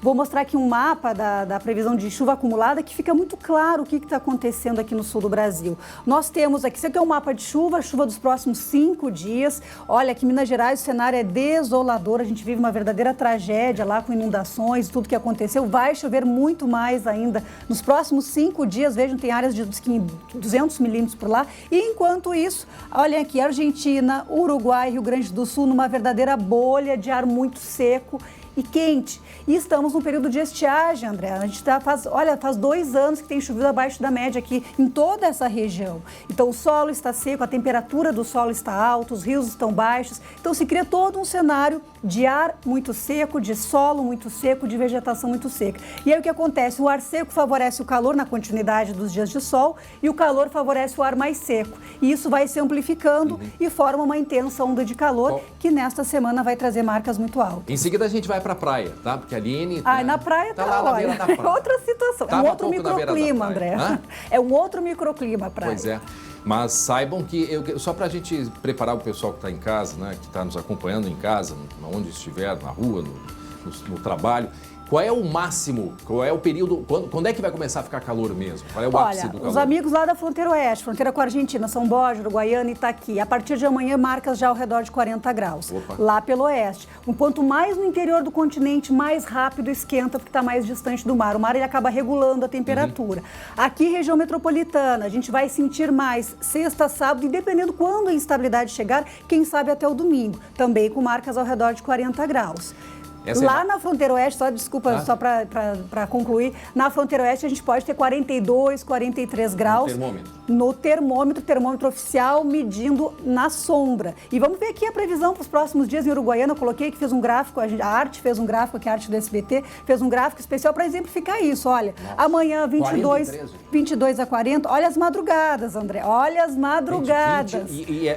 Vou mostrar aqui um mapa da previsão de chuva acumulada que fica muito claro o que está acontecendo aqui no sul do Brasil. Nós temos aqui, isso aqui é um mapa de chuva dos próximos 5 dias. Olha, aqui em Minas Gerais o cenário é desolador, a gente vive uma verdadeira tragédia lá com inundações, tudo que aconteceu. Vai chover muito mais ainda. Nos próximos 5 dias, vejam, tem áreas de 200 milímetros por lá. E enquanto isso, olhem aqui, Argentina, Uruguai, Rio Grande do Sul, numa verdadeira bolha de ar muito seco e quente. E estamos num período de estiagem, André. A gente faz 2 anos que tem chovido abaixo da média aqui em toda essa região. Então o solo está seco, a temperatura do solo está alta, os rios estão baixos. Então se cria todo um cenário de ar muito seco, de solo muito seco, de vegetação muito seca. E aí o que acontece? O ar seco favorece o calor na continuidade dos dias de sol e o calor favorece o ar mais seco. E isso vai se amplificando e forma uma intensa onda de calor que nesta semana vai trazer marcas muito altas. Em seguida a gente vai para a praia, tá? Porque a Aline... na praia tá lá na beira da praia. É outra situação, é um outro microclima, André. É um outro microclima a praia. Pois é. Mas saibam que, só para a gente preparar o pessoal que está em casa, né, que está nos acompanhando em casa, onde estiver, na rua, no trabalho, qual é o máximo, qual é o período, quando é que vai começar a ficar calor mesmo? Qual é o ápice do calor? Os amigos lá da fronteira oeste, fronteira com a Argentina, São Borja, Uruguaiana e Itaqui, a partir de amanhã marcas já ao redor de 40 graus, lá pelo oeste. Quanto mais no interior do continente, mais rápido esquenta, porque está mais distante do mar. O mar ele acaba regulando a temperatura. Aqui, região metropolitana, a gente vai sentir mais sexta, sábado, e dependendo quando a instabilidade chegar, quem sabe até o domingo, também com marcas ao redor de 40 graus. Lá na fronteira oeste, só para concluir, na fronteira oeste a gente pode ter 42, 43 graus no termômetro oficial medindo na sombra. E vamos ver aqui a previsão para os próximos dias em Uruguaiana. Eu coloquei que fez um gráfico, a arte fez um gráfico aqui, a arte do SBT, fez um gráfico especial para exemplificar isso. Olha, amanhã 22 a 40, olha as madrugadas, André, olha as madrugadas. E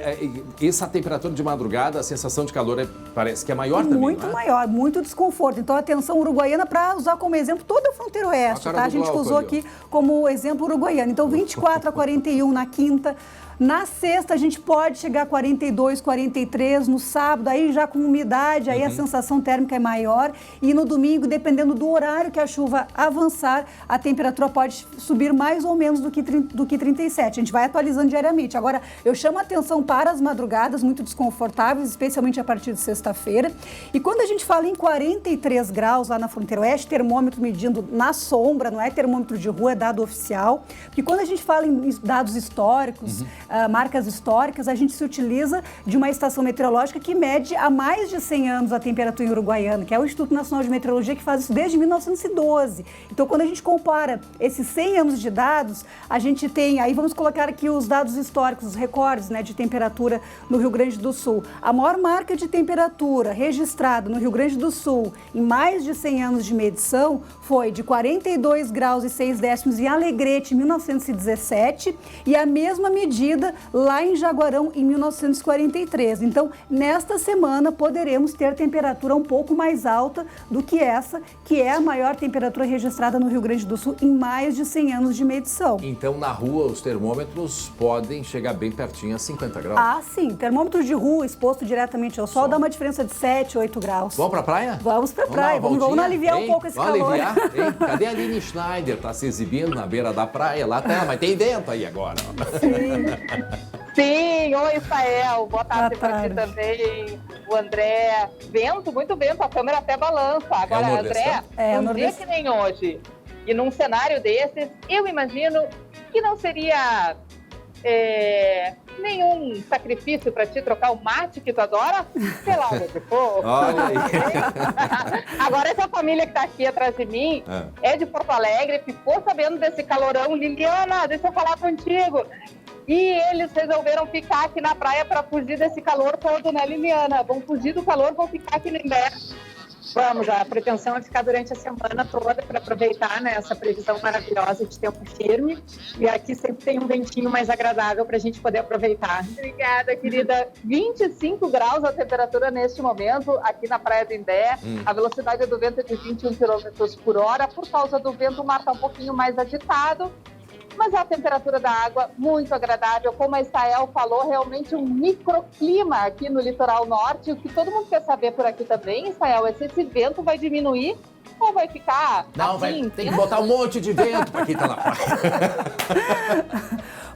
essa temperatura de madrugada, a sensação de calor parece que é maior também, muito maior, muito desconforto. Então, atenção, Uruguaiana, para usar como exemplo toda a fronteira oeste, tá? A gente usou aqui como exemplo Uruguaiana. Então, 24 a 41 na quinta. Na sexta, a gente pode chegar a 42, 43. No sábado, aí já com umidade, aí a sensação térmica é maior. E no domingo, dependendo do horário que a chuva avançar, a temperatura pode subir mais ou menos do que 37. A gente vai atualizando diariamente. Agora, eu chamo a atenção para as madrugadas muito desconfortáveis, especialmente a partir de sexta-feira. E quando a gente fala em 43 graus lá na fronteira oeste, termômetro medindo na sombra, não é termômetro de rua, é dado oficial. Porque quando a gente fala em dados históricos, marcas históricas, a gente se utiliza de uma estação meteorológica que mede há mais de 100 anos a temperatura em Uruguaiana, que é o Instituto Nacional de Meteorologia, que faz isso desde 1912. Então, quando a gente compara esses 100 anos de dados, a gente tem, aí vamos colocar aqui os dados históricos, os recordes, né, de temperatura no Rio Grande do Sul. A maior marca de temperatura registrada no Rio Grande do Sul em mais de 100 anos de medição foi de 42 graus e 6 décimos em Alegrete, em 1917, e a mesma medida lá em Jaguarão, em 1943. Então, nesta semana, poderemos ter temperatura um pouco mais alta do que essa, que é a maior temperatura registrada no Rio Grande do Sul em mais de 100 anos de medição. Então, na rua, os termômetros podem chegar bem pertinho a 50 graus? Ah, sim. Termômetro de rua exposto diretamente ao sol dá uma diferença de 7, 8 graus. Vamos pra praia? Vamos pra praia. Vamos aliviar um pouco esse calor. Aliviar? Cadê a Aline Schneider? Tá se exibindo na beira da praia. Lá tá, mas tem vento aí agora. Sim. Sim, oi, Israel, boa tarde para ti também, o André. Vento, muito vento, a câmera até balança. Agora, André, um dia que nem hoje, e num cenário desses, eu imagino que não seria nenhum sacrifício para ti trocar o mate que tu adora pela água de fogo. Olha aí. Agora, essa família que tá aqui atrás de mim é de Porto Alegre, ficou sabendo desse calorão. Liliana, deixa eu falar contigo. E eles resolveram ficar aqui na praia para fugir desse calor todo, né, Liliana? Vão fugir do calor, vão ficar aqui no inverno. Vamos, a pretensão é ficar durante a semana toda para aproveitar, né, essa previsão maravilhosa de tempo firme. E aqui sempre tem um ventinho mais agradável para a gente poder aproveitar. Obrigada, querida. 25 graus a temperatura neste momento aqui na Praia do Imbé. A velocidade do vento é de 21 km por hora. Por causa do vento, o mar está um pouquinho mais agitado. Mas a temperatura da água muito agradável, como a Estael falou, realmente um microclima aqui no litoral norte. O que todo mundo quer saber por aqui também, Estael, é se esse vento vai diminuir ou vai ficar assim, tem que botar um monte de vento para quem está na praia.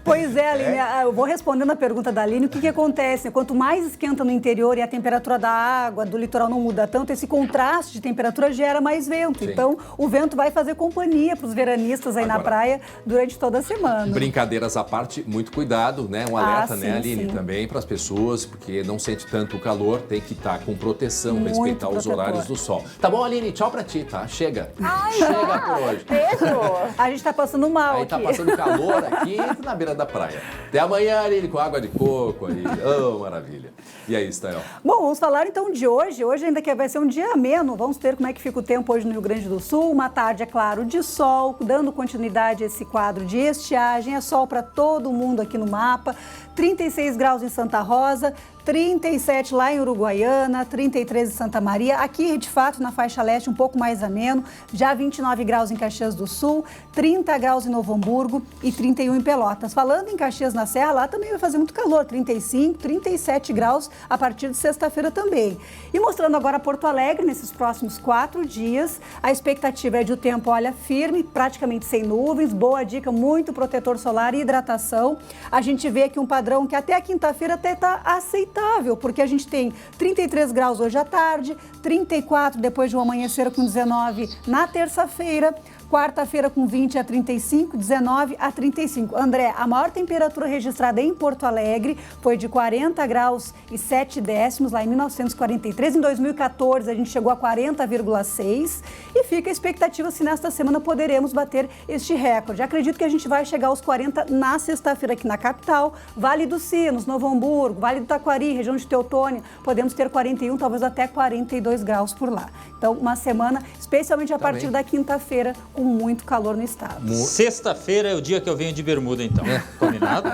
Pois é, Aline, eu vou respondendo a pergunta da Aline. O que acontece? Quanto mais esquenta no interior e a temperatura da água, do litoral não muda tanto, esse contraste de temperatura gera mais vento. Sim. Então, o vento vai fazer companhia para os veranistas aí na praia durante toda a semana. Brincadeiras à parte, muito cuidado, né? Um alerta, sim, né, Aline, sim. também para as pessoas, porque não sente tanto o calor, tem que estar com proteção, Muito respeitar os protetor. horários do sol. Tá bom, Aline? Tchau pra ti, tá? Chega. Chega por hoje. Beijo. A gente tá passando mal Aí aqui. tá passando calor aqui na beira da praia. Até amanhã, Aline, com água de coco aí. Oh, maravilha. E aí, Estael? Bom, vamos falar então de hoje. Hoje ainda que vai ser um dia ameno. Vamos ter como é que fica o tempo hoje no Rio Grande do Sul. Uma tarde, é claro, de sol, dando continuidade a esse quadro de estiagem. É sol para todo mundo aqui no mapa. 36 graus em Santa Rosa, 37 lá em Uruguaiana, 33 em Santa Maria. Aqui, de fato, na faixa leste, um pouco mais ameno. Já 29 graus em Caxias do Sul, 30 graus em Novo Hamburgo e 31 em Pelotas. Falando em Caxias na Serra, lá também vai fazer muito calor, 35, 37 graus a partir de sexta-feira também. E mostrando agora Porto Alegre, nesses próximos 4 dias, a expectativa é de o tempo, olha, firme, praticamente sem nuvens, boa dica, muito protetor solar e hidratação. A gente vê aqui um padrão que até a quinta-feira até está aceitável, porque a gente tem 33 graus hoje à tarde, 34 depois de um amanhecer com 19 na terça-feira, quarta-feira com 20 a 35, 19 a 35. André, a maior temperatura registrada em Porto Alegre foi de 40 graus e 7 décimos, lá em 1943. Em 2014, a gente chegou a 40,6 e fica a expectativa se nesta semana poderemos bater este recorde. Acredito que a gente vai chegar aos 40 na sexta-feira aqui na capital, Vale dos Sinos, Novo Hamburgo, Vale do Taquari, região de Teutônia, podemos ter 41, talvez até 42 graus por lá. Então, uma semana, especialmente a partir da quinta-feira, com muito calor no estado. Sexta-feira é o dia que eu venho de bermuda, então. Combinado?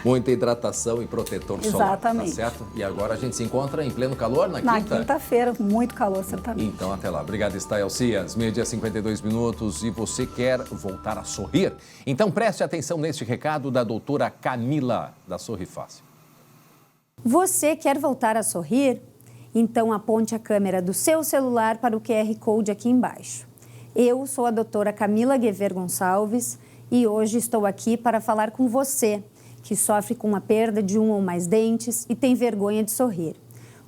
Muita hidratação e protetor solar. Exatamente. Tá certo? E agora a gente se encontra em pleno calor na quinta? Na quinta-feira, muito calor, certamente. Então, até lá. Obrigado, Estael Cias. Meio-dia 52 minutos e você quer voltar a sorrir? Então, preste atenção neste recado da doutora Camila, da Sorri Fácil. Você quer voltar a sorrir? Então, aponte a câmera do seu celular para o QR Code aqui embaixo. Eu sou a doutora Camila Guever Gonçalves e hoje estou aqui para falar com você, que sofre com a perda de um ou mais dentes e tem vergonha de sorrir.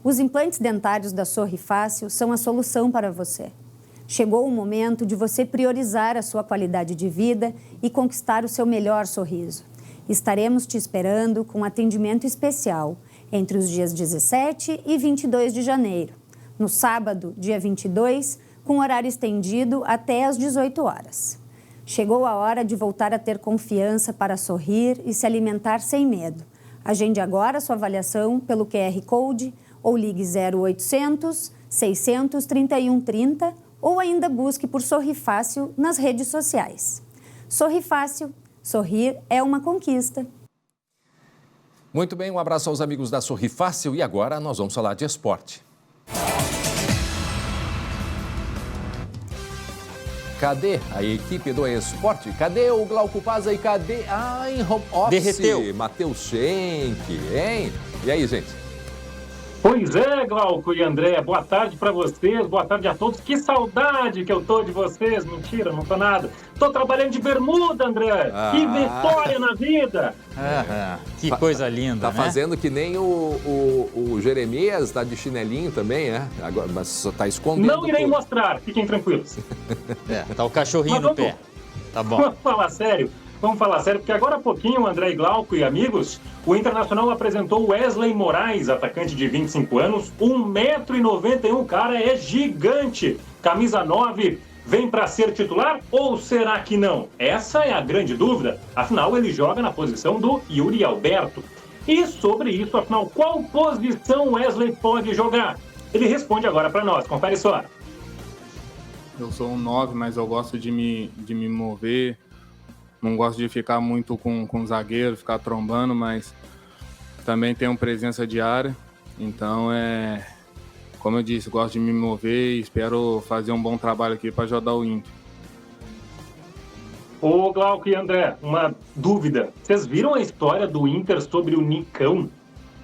Os implantes dentários da Sorri Fácil são a solução para você. Chegou o momento de você priorizar a sua qualidade de vida e conquistar o seu melhor sorriso. Estaremos te esperando com atendimento especial entre os dias 17 e 22 de janeiro. No sábado, dia 22, com horário estendido até às 18 horas. Chegou a hora de voltar a ter confiança para sorrir e se alimentar sem medo. Agende agora sua avaliação pelo QR Code ou ligue 0800 600 3130 ou ainda busque por Sorri Fácil nas redes sociais. Sorri Fácil, sorrir é uma conquista. Muito bem, um abraço aos amigos da Sorri Fácil e agora nós vamos falar de esporte. Cadê a equipe do esporte? Cadê o Glauco Pazza e cadê em home office? Derreteu. Matheus Schenck, hein? E aí, gente? Pois é, Glauco e André, boa tarde para vocês, boa tarde a todos. Que saudade que eu tô de vocês. Mentira, não tô nada. Tô trabalhando de bermuda, André. Que vitória na vida. Que coisa linda, Tá fazendo que nem o Jeremias, tá de chinelinho também, né? Agora, mas só tá escondendo. Não irei mostrar, fiquem tranquilos. Tá o cachorrinho no pé. Tá bom. Vamos falar sério, porque agora há pouquinho, André e Glauco e amigos, o Internacional apresentou Wesley Moraes, atacante de 25 anos, 1,91 m, o cara é gigante. Camisa 9, vem para ser titular ou será que não? Essa é a grande dúvida, afinal ele joga na posição do Yuri Alberto. E sobre isso, afinal, qual posição Wesley pode jogar? Ele responde agora para nós. Confere só. Eu sou um 9, mas eu gosto de me mover. Não gosto de ficar muito com o zagueiro, ficar trombando, mas também tenho presença de área. Então, como eu disse, gosto de me mover e espero fazer um bom trabalho aqui para ajudar o Inter. Ô, Glauco e André, uma dúvida. Vocês viram a história do Inter sobre o Nicão?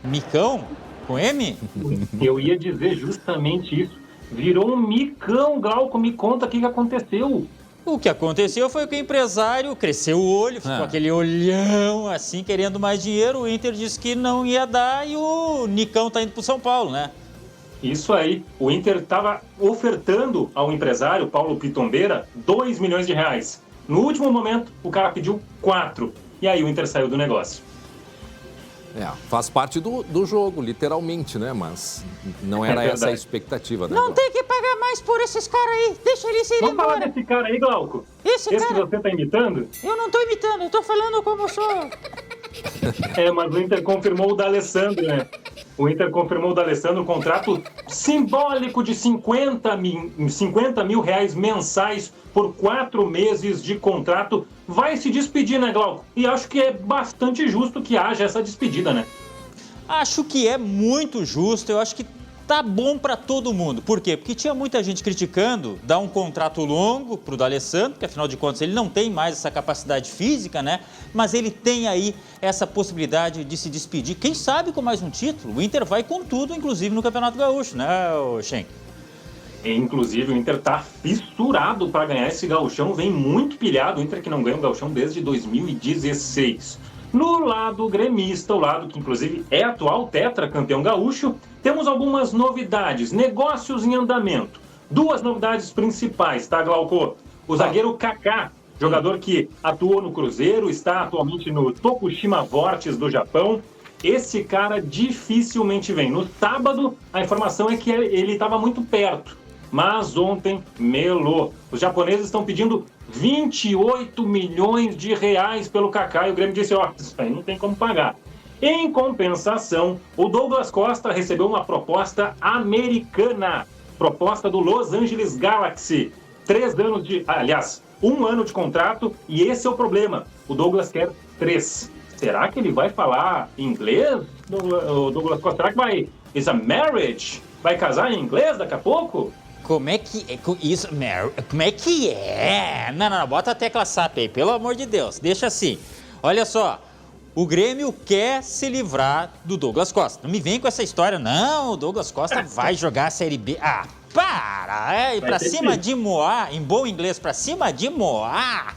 Micão? Com M? Eu ia dizer justamente isso. Virou um micão, Glauco. Me conta o que aconteceu. O que aconteceu foi que o empresário cresceu o olho, ficou aquele olhão assim, querendo mais dinheiro. O Inter disse que não ia dar e o Nicão tá indo pro São Paulo, né? Isso aí. O Inter estava ofertando ao empresário, Paulo Pitombeira, 2 milhões de reais. No último momento, o cara pediu 4. E aí o Inter saiu do negócio. Faz parte do jogo, literalmente, né? Mas não era essa a expectativa, né? Não tem que pagar mais por esses caras aí. Deixa eles irem embora. Vamos falar desse cara aí, Glauco. Esse cara... que você tá imitando? Eu não tô imitando, eu tô falando como eu sou. Mas o Inter confirmou o D'Alessandro, né? O Inter confirmou o D'Alessandro um contrato simbólico de 50 mil reais mensais por 4 meses de contrato. Vai se despedir, né, Glauco? E acho que é bastante justo que haja essa despedida, né? Acho que é muito justo, eu acho que tá bom para todo mundo. Por quê? Porque tinha muita gente criticando dar um contrato longo pro D'Alessandro, porque afinal de contas ele não tem mais essa capacidade física, né? Mas ele tem aí essa possibilidade de se despedir, quem sabe com mais um título. O Inter vai com tudo, inclusive no Campeonato Gaúcho, né, Schenck? Inclusive o Inter tá fissurado para ganhar esse gauchão, vem muito pilhado. O Inter que não ganha o gauchão desde 2016. No lado gremista, o lado que inclusive é atual tetracampeão gaúcho, temos algumas novidades, negócios em andamento. 2 novidades principais, tá, Glauco? O zagueiro Kaká, jogador que atuou no Cruzeiro, está atualmente no Tokushima Vortis do Japão. Esse cara dificilmente vem. No sábado, a informação é que ele estava muito perto, mas ontem melou. Os japoneses estão pedindo 28 milhões de reais pelo Kaká e o Grêmio disse, isso aí não tem como pagar. Em compensação, o Douglas Costa recebeu uma proposta americana, proposta do Los Angeles Galaxy. 1 ano de contrato e esse é o problema. O Douglas quer 3. Será que ele vai falar inglês, Douglas Costa? Será que vai... Is a marriage? Vai casar em inglês daqui a pouco? Como é que é isso? Como é que é? Não, bota a tecla SAP aí, pelo amor de Deus. Deixa assim. Olha só, o Grêmio quer se livrar do Douglas Costa. Não me vem com essa história, não. O Douglas Costa vai jogar a Série B. Para! Pra cima de Moá, em bom inglês, pra cima de Moá.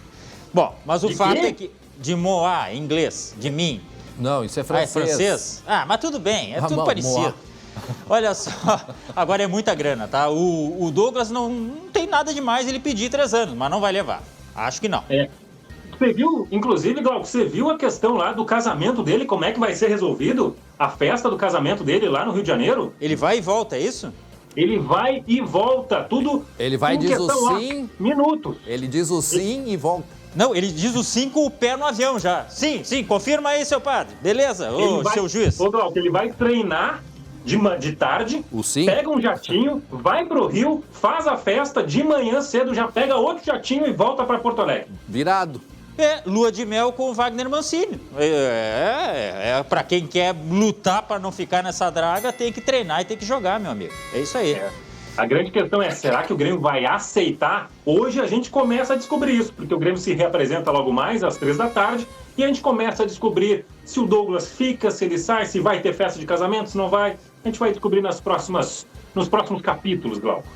Bom, mas o fato é que... De Moá, em inglês, de mim. Não, isso é francês. É francês? Mas tudo bem, é tudo parecido. Moá. Olha só, agora é muita grana, tá? O Douglas não tem nada demais ele pedir 3 anos, mas não vai levar. Acho que não. Você viu, inclusive, Glauco, você viu a questão lá do casamento dele, como é que vai ser resolvido? A festa do casamento dele lá no Rio de Janeiro? Ele vai e volta, é isso? Ele vai e volta, tudo... Ele vai e diz o sim... Minutos. Ele diz o sim e volta. Não, ele diz o sim com o pé no avião já. Sim, confirma aí, seu padre. Beleza, seu juiz. Ô, Glauco, ele vai treinar de tarde, pega um jatinho, vai pro Rio, faz a festa, de manhã cedo já pega outro jatinho e volta para Porto Alegre. Virado. Lua de mel com o Wagner Mancini. Pra quem quer lutar para não ficar nessa draga, tem que treinar e tem que jogar, meu amigo. É isso aí. A grande questão é, será que o Grêmio vai aceitar? Hoje a gente começa a descobrir isso, porque o Grêmio se reapresenta logo mais às 3 da tarde e a gente começa a descobrir se o Douglas fica, se ele sai, se vai ter festa de casamento, se não vai. A gente vai descobrir nos próximos capítulos, Glauco.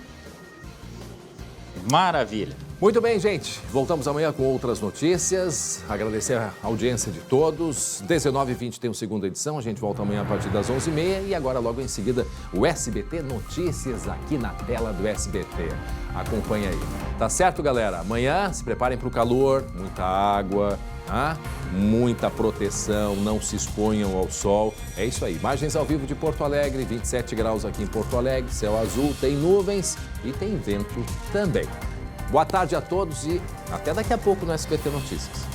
Maravilha. Muito bem, gente. Voltamos amanhã com outras notícias. Agradecer a audiência de todos. 19h20 tem a segunda edição. A gente volta amanhã a partir das 11h30. E agora, logo em seguida, o SBT Notícias aqui na tela do SBT. Acompanha aí. Tá certo, galera? Amanhã, se preparem para o calor. Muita água, muita proteção. Não se exponham ao sol. É isso aí. Imagens ao vivo de Porto Alegre. 27 graus aqui em Porto Alegre. Céu azul, tem nuvens e tem vento também. Boa tarde a todos e até daqui a pouco no SBT Notícias.